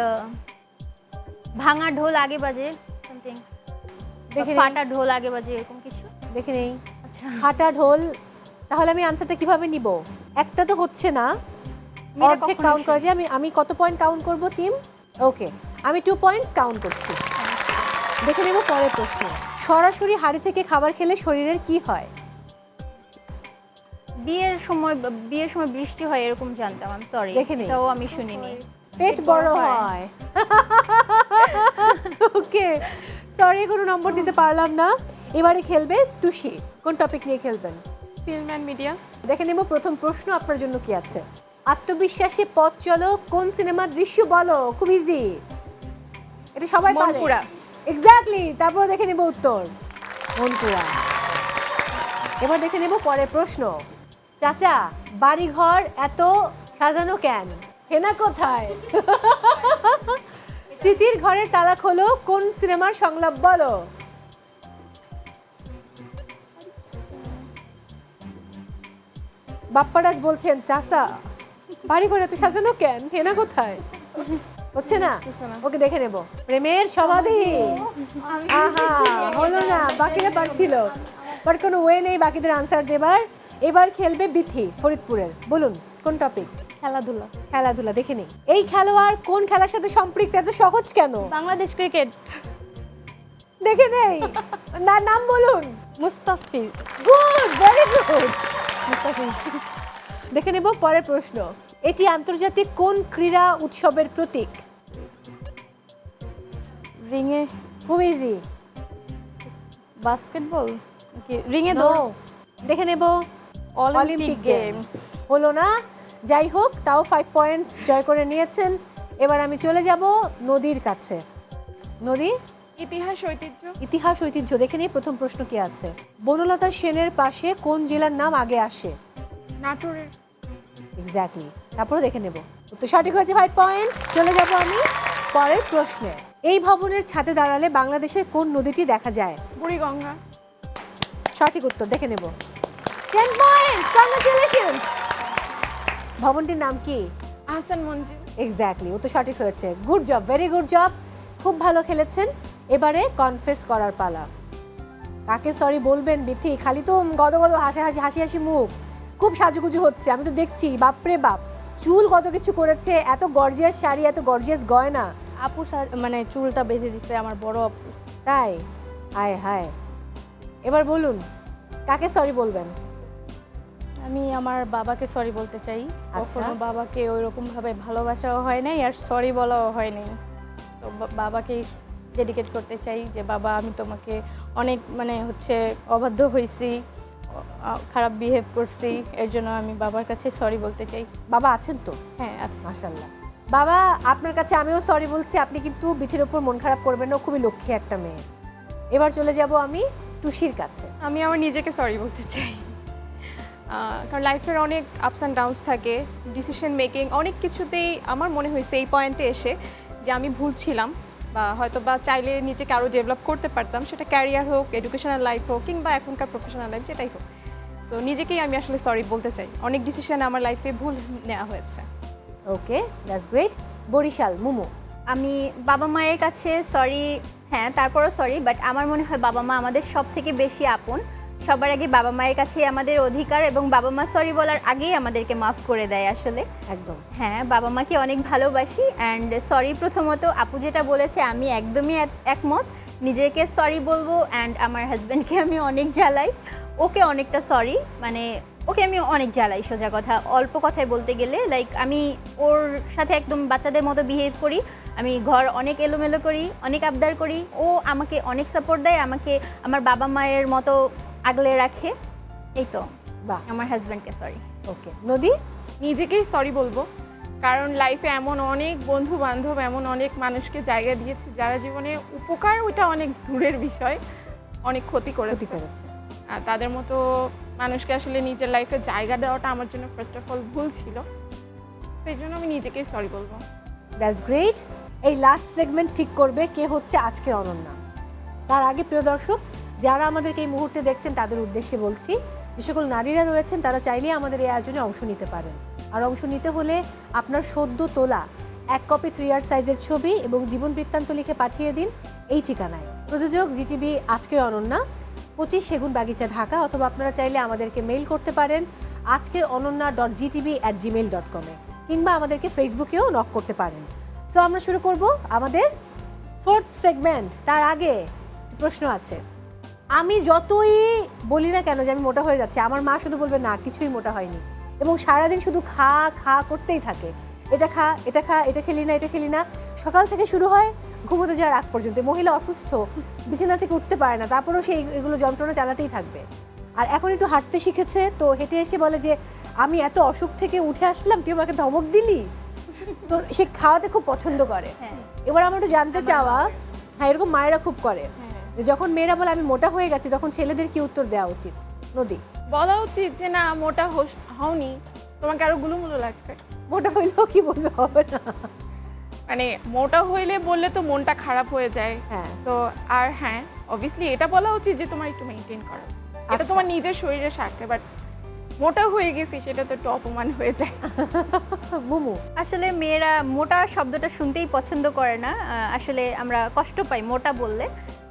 B: ভাঙা ঢোল আগে বাজে, সামথিং ফাটা ঢোল আগে বাজে, এরকম কিছু।
A: দেখে নেই।
B: আচ্ছা,
A: ফাটা ঢোল। তাহলে আমি আনসারটা কিভাবে নিব? একটা তো হচ্ছে না, অর্ধেক কাউন্ট করা যায়। আমি কত পয়েন্ট কাউন্ট করব টিম? ওকে, আমি 2 পয়েন্টস কাউন্ট করছি। দেখে নেব পরের প্রশ্ন। সরাসরি হাড়ি থেকে খাবার খেলে শরীরের কি হয়?
B: বিয়ের সময় বৃষ্টি হয় এরকম জানতাম। আমি সরি, এটাও আমি শুনিনি।
A: পেট বড় হয়। ওকে, সরি, কোনো নম্বর দিতে পারলাম না। এবারে খেলবে টুসি। কোন টপিক নিয়ে খেলবেন?
I: Film and media.
A: দেখে নেব প্রথম প্রশ্ন আপনার জন্য কি আছে। আত্মবিশ্বাসী পথ চলো, কোন সিনেমার দৃশ্য বলো? খুব ইজি, এটা সবাই পারে।
I: মনপুরা।
A: এক্স্যাক্টলি। তারপর দেখে নেব উত্তর, মনপুরা। এবার দেখে নেব পরের প্রশ্ন। চাচা, বাড়ি ঘর এত সাজানো কেন? হেনা কোথায়? স্মৃতির ঘরের তালা খোলো, কোন সিনেমার সংলাপ বলো? বাপ্পারাজ বলছেন, চাচা বাড়ি ঘর এত সাজানো কেন? হেনা কোথায়? হচ্ছে না? ওকে, দেখে নেব। প্রেমের সমাধি। আহা, হলো না, বাকিরা পারছিল, বাট কোনো ওয়ে নেই বাকিদের আনসার দেবার। এবার খেলবে বিথি ফরিদপুরের। বলুন কোন টপিক?
C: খেলাধুলা।
A: খেলাধুলা। দেখে নেই। এই খেলোয়াড় কোন খেলার সাথে সম্পৃক্ত? এত সহজ কেন?
C: বাংলাদেশ ক্রিকেট।
A: দেখে নেই, নাম বলুন।
C: Mustafiz.
A: Good, very good, Mustafiz. দেখে নেব পরের প্রশ্ন। এটি আন্তর্জাতিক কোন ক্রীড়া উৎসবের প্রতীক?
C: রিংয়ে।
A: খুব ইজি।
C: বাস্কেটবল। রিংয়ে
A: নো।
C: দৌড়।
A: দেখে নেব
C: অলিম্পিক গেমস।
A: হলো না, যাই হোক, তাও 5 পয়েন্টস জয় করে নিয়েছেন। এবার আমি চলে যাব নদীর কাছে। নদী,
D: ইতিহাস ঐতিহ্য।
A: ইতিহাস ঐতিহ্য। দেখে নিই প্রথম প্রশ্ন কি আছে। বনলতা সেনের পাশে কোন জেলার নাম আগে আসে?
D: নাটোরের।
A: এক্স্যাক্টলি। তারপরে দেখে নেব উত্তর সঠিক হয়েছে, 5 পয়েন্টস। চলে যাব আমি পরের প্রশ্নে। এই ভবনের ছাদে দাঁড়ালে বাংলাদেশের কোন নদীটি দেখা যায়?
D: বুড়িগঙ্গা।
A: সঠিক উত্তর। দেখে নেব। 10 পয়েন্টস, কংগ্রাচুলেশনস। ভবনটির নাম কি?
D: আহসান মঞ্জিল।
A: এক্স্যাক্টলি, ও তো সঠিক হয়েছে। Good job, very good job, খুব ভালো খেলেছেন। এবারে কনফেস করার পালা। কাকে সরি বলবেন বিথি? খালি তো গদগদ হাসি মুখ, খুব সাজুগুজু হচ্ছে, আমি তো দেখছি। বাপরে বাপ, চুল কত কিছু করেছে, এত গর্জিয়াস শাড়ি, এত গর্জিয়াস গয়না।
C: আপু মানে চুলটা বেঁধে দিছে আমার বড় আপু।
A: তাই? হায় হায়। এবার বলুন কাকে সরি বলবেন?
C: আমি আমার বাবাকে সরি বলতে চাই।
A: আচ্ছা।
C: কখনো বাবাকে ওইরকম ভাবে ভালোবাসাও হয় নাই আর সরি বলাও হয় নাই, তো বাবাকেই ডেডিকেট করতে চাই যে বাবা আমি তোমাকে অনেক মানে হচ্ছে অবাধ্য হয়েছি, খারাপ বিহেভ করছি, এর জন্য আমি বাবার কাছে সরি বলতে চাই।
A: বাবা আছেন তো?
C: হ্যাঁ আছে।
A: মাশাআল্লাহ। বাবা আপনার কাছে আমিও সরি বলছি, আপনি কিন্তু বিথির ওপর মন খারাপ করবেন না, খুবই লক্ষ্মী একটা মেয়ে। এবার চলে যাব আমি টুসির কাছে।
I: আমি আমার নিজেকে সরি বলতে চাই, কারণ লাইফের অনেক আপস অ্যান্ড ডাউনস থাকে, ডিসিশন মেকিং অনেক কিছুতেই আমার মনে হয়েছে এই পয়েন্টে এসে যে আমি ভুল ছিলাম, বা হয়তো বা চাইলে নিজেকে আরও ডেভেলপ করতে পারতাম, সেটা ক্যারিয়ার হোক, এডুকেশনাল লাইফ হোক, কিংবা এখনকার প্রফেশনাল লাইফ, যেটাই হোক। সো নিজেকেই আমি আসলে সরি বলতে চাই, অনেক ডিসিশন আমার লাইফে ভুল নেওয়া হয়েছে।
A: ওকে, দ্যাটস গ্রেট। বরিশাল, মুমু।
B: আমি বাবা মায়ের কাছে সরি, হ্যাঁ তারপরও সরি, বাট আমার মনে হয় বাবা মা আমাদের সব থেকে বেশি আপন। সবার আগে বাবা মায়ের কাছে আমাদের অধিকার, এবং বাবা মা সরি বলার আগেই আমাদেরকে মাফ করে দেয় আসলে।
A: একদম।
B: হ্যাঁ, বাবা মাকে অনেক ভালোবাসি। অ্যান্ড সরি প্রথমত আপু যেটা বলেছে আমি একদমই একমত, নিজেকে সরি বলবো। অ্যান্ড আমার হাজব্যান্ডকে আমি অনেক জ্বালাই, ওকে অনেকটা সরি, মানে ওকে আমি অনেক জ্বালাই, সোজা কথা। অল্প কথায় বলতে গেলে লাইক আমি ওর সাথে একদম বাচ্চাদের মতো বিহেভ করি, আমি ঘর অনেক এলোমেলো করি, অনেক আবদার করি, ও আমাকে অনেক সাপোর্ট দেয়, আমাকে আমার বাবা মায়ের মতো আগলে রাখে। এই তো
A: বাহ,
B: আমার হাজব্যান্ডকে সরি।
A: ওকে। নদী?
D: নিজেকেই সরি বলবো, কারণ লাইফে এমন অনেক বন্ধু বান্ধব, এমন অনেক মানুষকে জায়গা দিয়েছি যারা জীবনে উপকার ওইটা অনেক দূরের বিষয়, অনেক ক্ষতি করেছে। আর তাদের মতো মানুষকে আসলে নিজের লাইফে জায়গা দেওয়াটা আমার জন্য ফার্স্ট অফ অল ভুল ছিল, সেই জন্য আমি নিজেকেই সরি বলবো।
A: That's great. এই লাস্ট সেগমেন্ট ঠিক করবে কে হচ্ছে আজকের অনন্যা। তার আগে প্রিয় দর্শক, যারা আমাদেরকে এই মুহূর্তে দেখছেন তাদের উদ্দেশ্যে বলছি, যে সকল নারীরা রয়েছেন তারা চাইলেই আমাদের এই আয়োজনে অংশ নিতে পারেন। আর অংশ নিতে হলে আপনার সদ্য তোলা 1 কপি 3R সাইজের ছবি এবং জীবন বৃত্তান্ত লিখে পাঠিয়ে দিন এই ঠিকানায়। প্রযোজক জিটিভি আজকের অনন্যা, 25 সেগুন বাগিচা, ঢাকা। অথবা আপনারা চাইলে আমাদেরকে মেইল করতে পারেন আজকের ononna.gtv@gmail.com-এ, কিংবা আমাদেরকে ফেসবুকেও নক করতে পারেন। সো আমরা শুরু করব আমাদের 4th সেগমেন্ট। তার আগে প্রশ্ন আছে। আমি যতই বলি না কেন যে আমি মোটা হয়ে যাচ্ছি, আমার মা শুধু বলবে না কিছুই মোটা হয়নি, এবং সারাদিন শুধু খা খা করতেই থাকে। এটা খা, এটা খা, এটা খেলি না, এটা খেলি না, সকাল থেকে শুরু হয় ঘুমোতে যাওয়ার আগ পর্যন্ত। মহিলা অসুস্থ, বিছানা থেকে উঠতে পারে না, তারপরেও সে এগুলো যন্ত্রণা চালাতেই থাকবে। আর এখন একটু হাঁটতে শিখেছে, তো হেঁটে এসে বলে যে আমি এত অসুখ থেকে উঠে আসলাম, তুই আমাকে ধমক দিলি। তো সে খাওয়াতে খুব পছন্দ করে। এবার আমার একটু জানতে চাওয়া, হ্যাঁ এরকম মায়েরা খুব করে, যে যখন মেয়েরা বলে আমি মোটা হয়ে গেছি, তখন ছেলেদের কি উত্তর দেওয়া উচিত? নদী?
D: বলা উচিত যে না, মোটা হওনি, তোমাকে আরো গুলুমুলু লাগছে।
A: মোটা হইলেও কি বলবে, হবে না।
D: মানে মোটা হইলে বললে তো মনটা খারাপ হয়ে যায়।
A: হ্যাঁ।
D: তো আর হ্যাঁ, অবভিয়াসলি এটা বলা উচিত যে তোমার একটু মেনটেন করা উচিত, এটা তোমার নিজের শরীরের স্বার্থে। বাট মোটা হয়ে গেছি সেটা তো একটু অপমান হয়ে যায়।
A: মুমু?
B: আসলে মেয়েরা মোটা শব্দটা শুনতেই পছন্দ করে না, আসলে আমরা কষ্ট পাই মোটা বললে।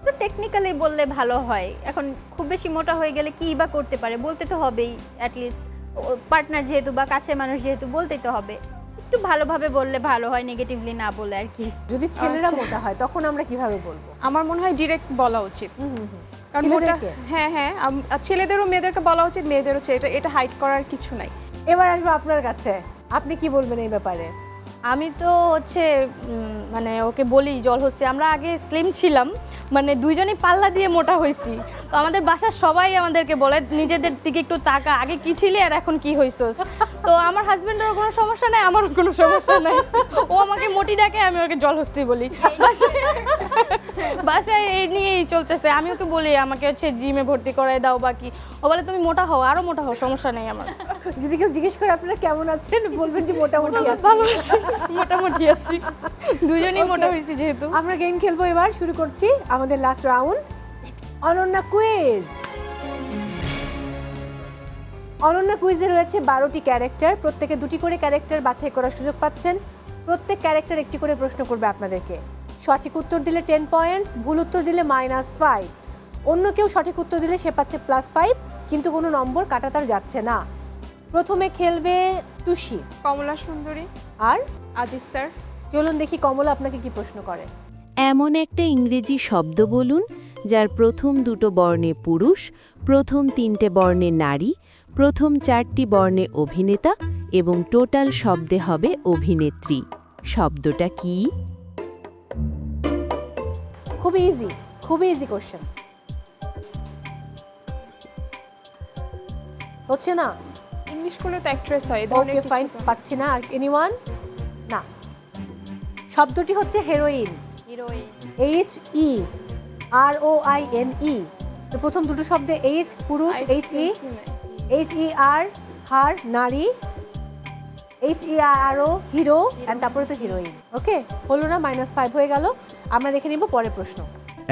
B: তো টেকনিক্যালি বললে ভালো হয়। এখন খুব বেশি মোটা হয়ে গেলে কী বা করতে পারে, বলতে তো হবেই, অ্যাটলিস্ট পার্টনার যেহেতু বা কাছের মানুষ যেহেতু, বলতেই তো হবে। একটু ভালোভাবে বললে ভালো হয়, নেগেটিভলি না বলে আর কি।
A: যদি ছেলেরা মোটা হয় তখন আমরা কিভাবে বলবো?
I: আমার মনে হয় ডিরেক্ট বলা উচিত, কারণ মোটা, হ্যাঁ হ্যাঁ, ছেলেদেরও মেয়েদেরকে বলা উচিত, মেয়েদেরও এটা হাইড করার কিছু নাই।
A: এবার আসবো আপনার কাছে, আপনি কি বলবেন এই ব্যাপারে?
C: আমি তো হচ্ছে মানে ওকে বলি জলহস্তি, আমরা আগে স্লিম ছিলাম, মানে দুইজনই পাল্লা দিয়ে মোটা হয়েছি। তো আমাদের বাসার সবাই আমাদেরকে বলে নিজেদের দিকে একটু তাকা, আগে কি ছিলি আর এখন কি হইছস। তো আমার হাজবেন্ডেরও কোনো সমস্যা নাই, আমারও কোনো সমস্যা নাই। ও আমাকে মোটি ডাকে, আমি ওকে জলহস্তি বলি। বাসায় এই নিয়েই চলতেছে। আমি ওকে বলি আমাকে হচ্ছে জিমে ভর্তি করাই দাও বা কি, ও বলে তুমি মোটা হও, আরো মোটা হও, সমস্যা নেই আমার।
A: যদি কেউ জিজ্ঞেস করে আপনারা কেমন আছেন, বলবেন যে মোটামুটি
C: মোটামুটি আছি, দুজনেই মোটা হয়েছি যেহেতু।
A: আমরা গেম খেলবো, এবার শুরু করছি আমাদের last round, Ananya quiz. Ananya কুইজে রয়েছে 12টি ক্যারেক্টার, প্রত্যেকে 2টি করে ক্যারেক্টার বাছাই করার সুযোগ পাচ্ছেন। প্রত্যেক ক্যারেক্টার একটি করে প্রশ্ন করবে আপনাদেরকে। সঠিক উত্তর দিলে 10 পয়েন্টস, ভুল উত্তর দিলে -5। অন্য কেউ সঠিক উত্তর দিলে সে পাচ্ছে +5, কিন্তু কোনো নম্বর কাটা তার যাচ্ছে না। প্রথমে খেলবে টুসি,
I: কমলা সুন্দরী,
A: আর
I: আজিজ স্যার।
A: চলুন দেখি কমলা আপনাকে কি প্রশ্ন করে।
P: এমন একটা ইংরেজি শব্দ বলুন যার প্রথম 2টো বর্ণে পুরুষ, প্রথম 3টে বর্ণে নারী, প্রথম 4টি বর্ণে অভিনেতা এবং টোটাল শব্দে হবে অভিনেত্রী। শব্দটা কি?
A: খুবই ইজি কোশ্চেন। হচ্ছে না?
I: ইংলিশ করলে তো অ্যাক্ট্রেস হয়, এই ধরনের
A: ওকে
I: কিছু
A: ফাইন,
I: তো।
A: পাচ্ছি না। আর এনিওয়ান? না, শব্দটি হচ্ছে হেরোইন।
C: হিরোইন।
A: HEROINE। তো প্রথম 2টো শব্দে H পুরুষ, HER হার নারী, HERO হিরো, এন্ড তারপরে তো হিরোইন। ওকে, হলো না? -5 হয়ে গেল। আমরা দেখে নিব পরের প্রশ্ন।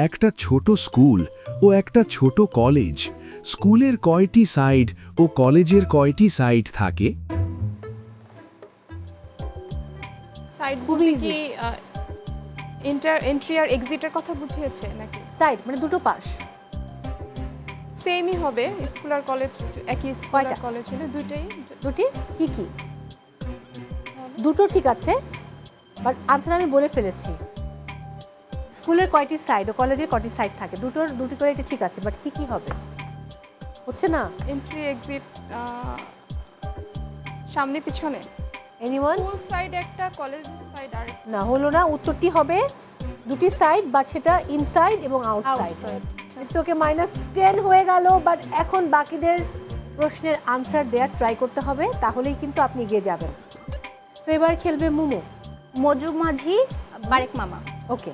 Q: একটা ছোট স্কুল ও একটা ছোট কলেজ, স্কুলের কয়টি সাইড ও কলেজের কয়টি সাইড থাকে?
I: সাইড
A: খুবই
I: বলতে কি এন্ট্রি আর এক্সিটের কথা বুঝিয়েছে নাকি?
A: সাইড মানে 2টো পাশ।
I: সেমই হবে, স্কুল আর কলেজ একই, স্কুল আর
A: কয়টা?
I: কলেজ হলে দুইটাই।
A: 2টি কি কি? 2টো ঠিক আছে, বাট আনসার আমি বলে ফেলেছি। স্কুলের কয়টি সাইড ও কলেজের কয়টি সাইড থাকে? 2টি করে, এটা ঠিক আছে, বাট কি কি হবে? হচ্ছে না?
I: এন্ট্রি এক্সিট, সামনে পিছনে।
A: এনিওয়ান?
I: স্কুল সাইড একটা, কলেজ সাইড আর।
A: না, হলো না। উত্তরটি হবে 2টি সাইড, বাট সেটা ইনসাইড এবং আউটসাইড। ওকে, -10 হয়ে গেল। বাট এখন বাকিদের প্রশ্নের আনসার দেওয়ার ট্রাই করতে হবে, তাহলেই কিন্তু আপনি এগিয়ে যাবেন। তো এবার খেলবে মুমু।
B: মজু মাঝি, বারেক মামা।
A: ওকে,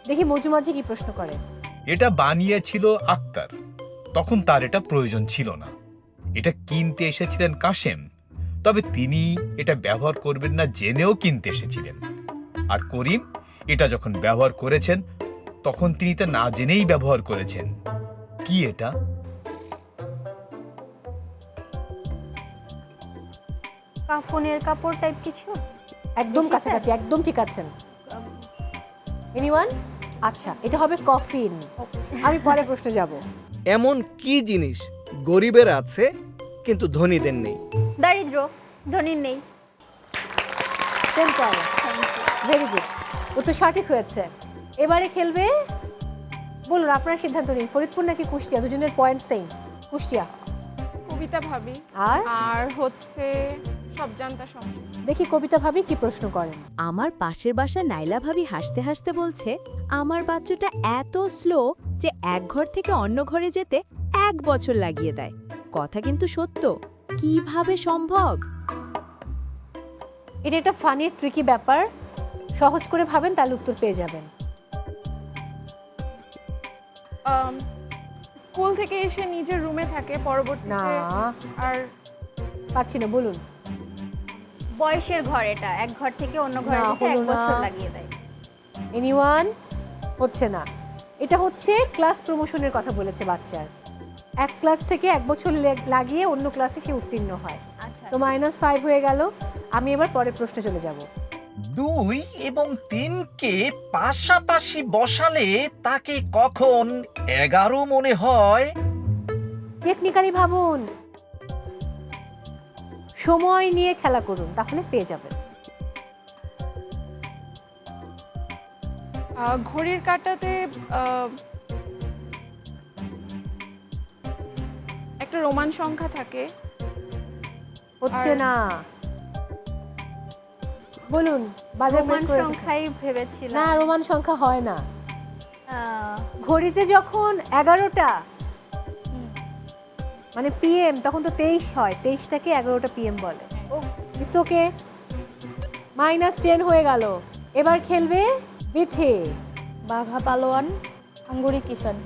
A: দেখি মজু মাঝি কি প্রশ্ন করে।
R: এটা বানিয়েছিল আক্তার, তখন তার এটা প্রয়োজন ছিল না। এটা কিনতে এসেছিলেন কাশেম, তবে তিনি এটা ব্যবহার করবেন না জেনেও কিনতে এসেছিলেন। আর করিম এটা যখন ব্যবহার করেছেন তখন তিনি তা না জেনেই ব্যবহার করেছেন। কি এটা?
B: কাফনের কাপড় টাইপ কিছু?
A: একদম কাছাকাছি, একদম ঠিক আছেন। এনিওয়ান? আচ্ছা, এটা হবে কফিন। আমি পরে প্রশ্নে যাব।
S: এমন কি জিনিস গরিবের আছে কিন্তু ধনীদের নেই?
B: দারিদ্র, ধনীর নেই।
A: 10 পয়েন্ট। ভেরি গুড, উত্তর সঠিক হয়েছে। এবারে খেলবে, বলুন আপনার সিদ্ধান্ত নিন, ফরিদপুর নাকি কুষ্টিয়া? দুজনের পয়েন্ট সেম। কুষ্টিয়া।
D: কবিতা ভাবি। আর হচ্ছে সব জানতা সংসার।
A: দেখি কবিতা ভাবি কি প্রশ্ন করেন।
P: আমার পাশের বাসা নাইলা ভাবি হাসতে হাসতে বলছে, আমার বাচ্চাটা এত স্লো যে এক ঘর থেকে অন্য ঘরে যেতে 1 বছর লাগিয়ে দেয়। কথা কিন্তু সত্য, কিভাবে সম্ভব?
A: এটা একটা ফানি ট্রিকি ব্যাপার, সহজ করে ভাবেন তাহলে উত্তর পেয়ে যাবেন।
D: স্কুল থেকে এসে নিজের রুমে থাকে, পরবর্তীতে
A: না।
D: আর
A: পাচ্ছি না, বলুন।
B: বয়সের ঘর, এটা এক ঘর থেকে অন্য ঘরে
A: না,
B: যেতে 1
A: হলো না।
B: বছর লাগিয়ে দেয়।
A: এনিওয়ান? হচ্ছে না। এটা হচ্ছে ক্লাস প্রমোশনের কথা বলেছে বাচ্চার। এক ক্লাস থেকে 1 বছর লাগিয়ে অন্য ক্লাসে সে উত্তীর্ণ হয়। তো -5 হয়ে গেল। আমি এবার পরের প্রশ্নে চলে যাব।
T: 2 এবং 3কে পাশাপাশি বসালে তাকে কখন 11 মনে হয়?
A: টেকনিক্যালি ভাবুন, সময় নিয়ে খেলা করুন, তাহলে পেয়ে যাবেন।
D: ঘড়ির কাঁটাতে একটা রোমান সংখ্যা থাকে।
A: হচ্ছে না, বলুন। বাজার
B: রোমান সংখ্যাই ভেবেছিলাম।
A: না, রোমান সংখ্যা হয় না। ঘড়িতে যখন 11টা মানে পিএম, তখন তো 23 হয়, 23টাকে 11টা পিএম বলে। ইটস ওকে, -10 হয়ে গেল। এবার খেলবে বিথে।
C: বাঘা পালোয়ান, আঙ্গুরি কিষান।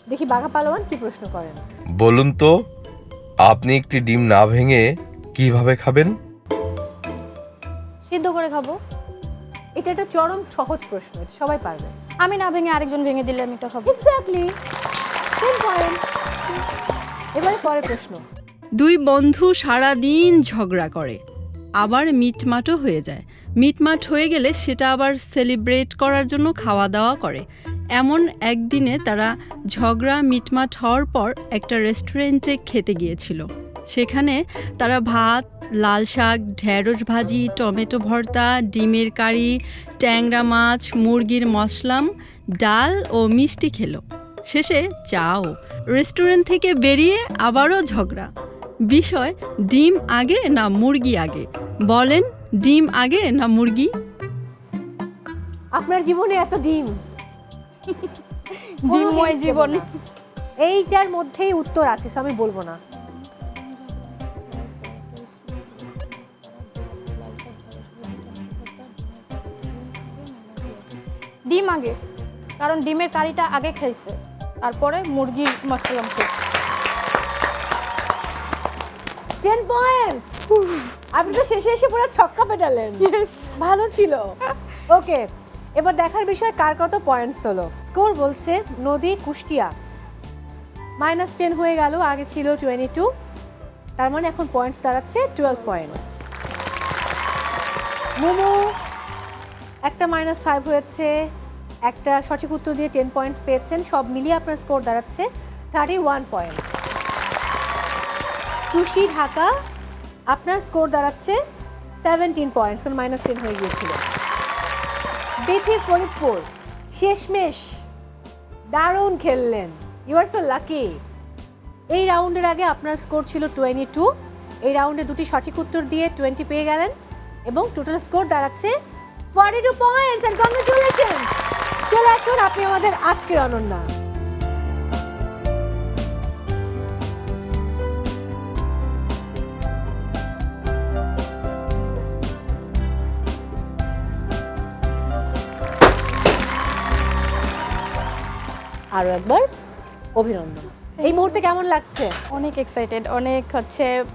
A: দেখি বাঘা পালোয়ান কি প্রশ্ন করেন।
U: বলুন তো, আপনি একটি ডিম না ভেঙে কিভাবে খাবেন?
C: সিদ্ধ করে খাবো।
A: এটা একটা চরম সহজ প্রশ্ন, এটা সবাই পারবে।
C: আমি না ভেঙে আরেকজন ভেঙে দিলে আমি এটা খাবো।
A: Exactly, 10 point. এবারে পরের প্রশ্ন।
E: দুই বন্ধু সারাদিন ঝগড়া করে, আবার মিটমাটও হয়ে যায়। মিটমাট হয়ে গেলে সেটা আবার সেলিব্রেট করার জন্য খাওয়া দাওয়া করে। এমন একদিনে তারা ঝগড়া মিটমাট হওয়ার পর একটা রেস্টুরেন্টে খেতে গিয়েছিল। সেখানে তারা ভাত, লাল শাক, ঢেঁড়স ভাজি, টমেটো ভর্তা, ডিমের কারি, ট্যাংরা মাছ, মুরগির মশলাম, ডাল ও মিষ্টি খেলো। শেষে চাও। রেস্টুরেন্ট থেকে বেরিয়ে আবারও ঝগড়া। বিষয় ডিম আগে না মুরগি আগে? বলেন, ডিম আগে না মুরগি?
A: আপনার জীবনে এত ডিম,
C: ডিমময় জীবন।
A: এইটার মধ্যেই উত্তর আছে, সো আমি বলবো না।
C: ডিম আগে, কারণ ডিমের কারিটা আগে খাইছে, তারপরে মুরগির মাশরুম খেয়েছে।
A: 10 পয়েন্টস। আপনি তো শেষে এসে পুরো ছক্কা পেটালেন। ভালো ছিল। ওকে, এবার দেখার বিষয় কার কত পয়েন্টস হলো। স্কোর বলছে নদী কুষ্টিয়া -10 হয়ে গেল, আগে ছিল 22, তার মানে এখন পয়েন্টস দাঁড়াচ্ছে 12 পয়েন্টস। মোমো একটা -5 হয়েছে, একটা সঠিক উত্তর দিয়ে 10 পয়েন্টস পেয়েছেন, সব মিলিয়ে আপনার স্কোর দাঁড়াচ্ছে 31 পয়েন্টস। খুশি ঢাকা আপনার স্কোর দাঁড়াচ্ছে 17 পয়েন্টস, কারণ -10 হয়ে গিয়েছিল। বিথি ফরিদপুর শেষমেশ দারুণ খেললেন, ইউ আর সো লাকি। এই রাউন্ডের আগে আপনার স্কোর ছিল 22, এই রাউন্ডে দুটি সঠিক উত্তর দিয়ে 20 পেয়ে গেলেন এবং টোটাল স্কোর দাঁড়াচ্ছে 42 পয়েন্টস। And congratulations. চলে আসুন, আপনি আমাদের আজকের অনন্যা। আরো একবার অভিনন্দন। এই মুহূর্তে কেমন লাগছে?
C: অনেক এক্সাইটেড, অনেক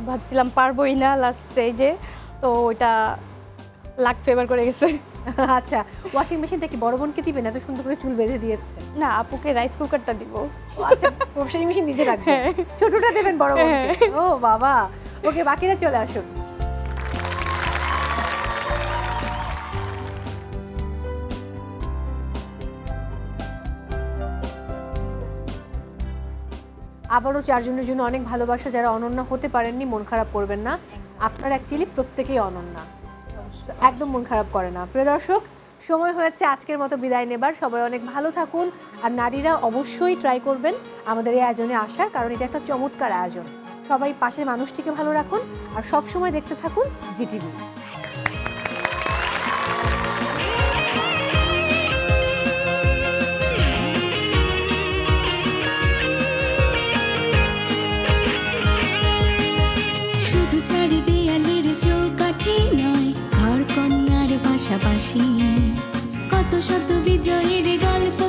C: ভাবছিলাম পারবোই না লাস্ট স্টেজে, তো ওইটা লাক ফেভার করে গেছে।
A: আচ্ছা, ওয়াশিং মেশিনটা কি বড় বোনকে দিবেন? এত সুন্দর করে চুল বেঁধে দিয়েছে।
C: না, আপুকে রাইস কুকারটা দিব।
A: আচ্ছা, ওয়াশিং মেশিন নিজে রাখবেন, ছোটটা দেবেন বড় বোনকে। ও বাবা, ওকে, বাকিরা চলে আসুন। আবারও 4 জনের জন্য অনেক ভালোবাসা। যারা অনন্যা হতে পারেননি মন খারাপ করবেন না, আপনারা অ্যাকচুয়ালি প্রত্যেকেই অনন্যা, একদম মন খারাপ করে না। প্রিয় দর্শক, সময় হয়েছে আজকের মতো বিদায় নেবার। সবাই অনেক ভালো থাকুন, আর নারীরা অবশ্যই ট্রাই করবেন আমাদের এই আয়োজনে আসার, কারণ এটা একটা চমৎকার আয়োজন। সবাই পাশের মানুষটিকে ভালো রাখুন আর সব সময় দেখতে থাকুন জিটিভি।
K: শুধু চারি দেয়ালের চৌকাঠি নয়, ঘর কন্যার পাশাপাশি কত শত বিজয়ের গল্প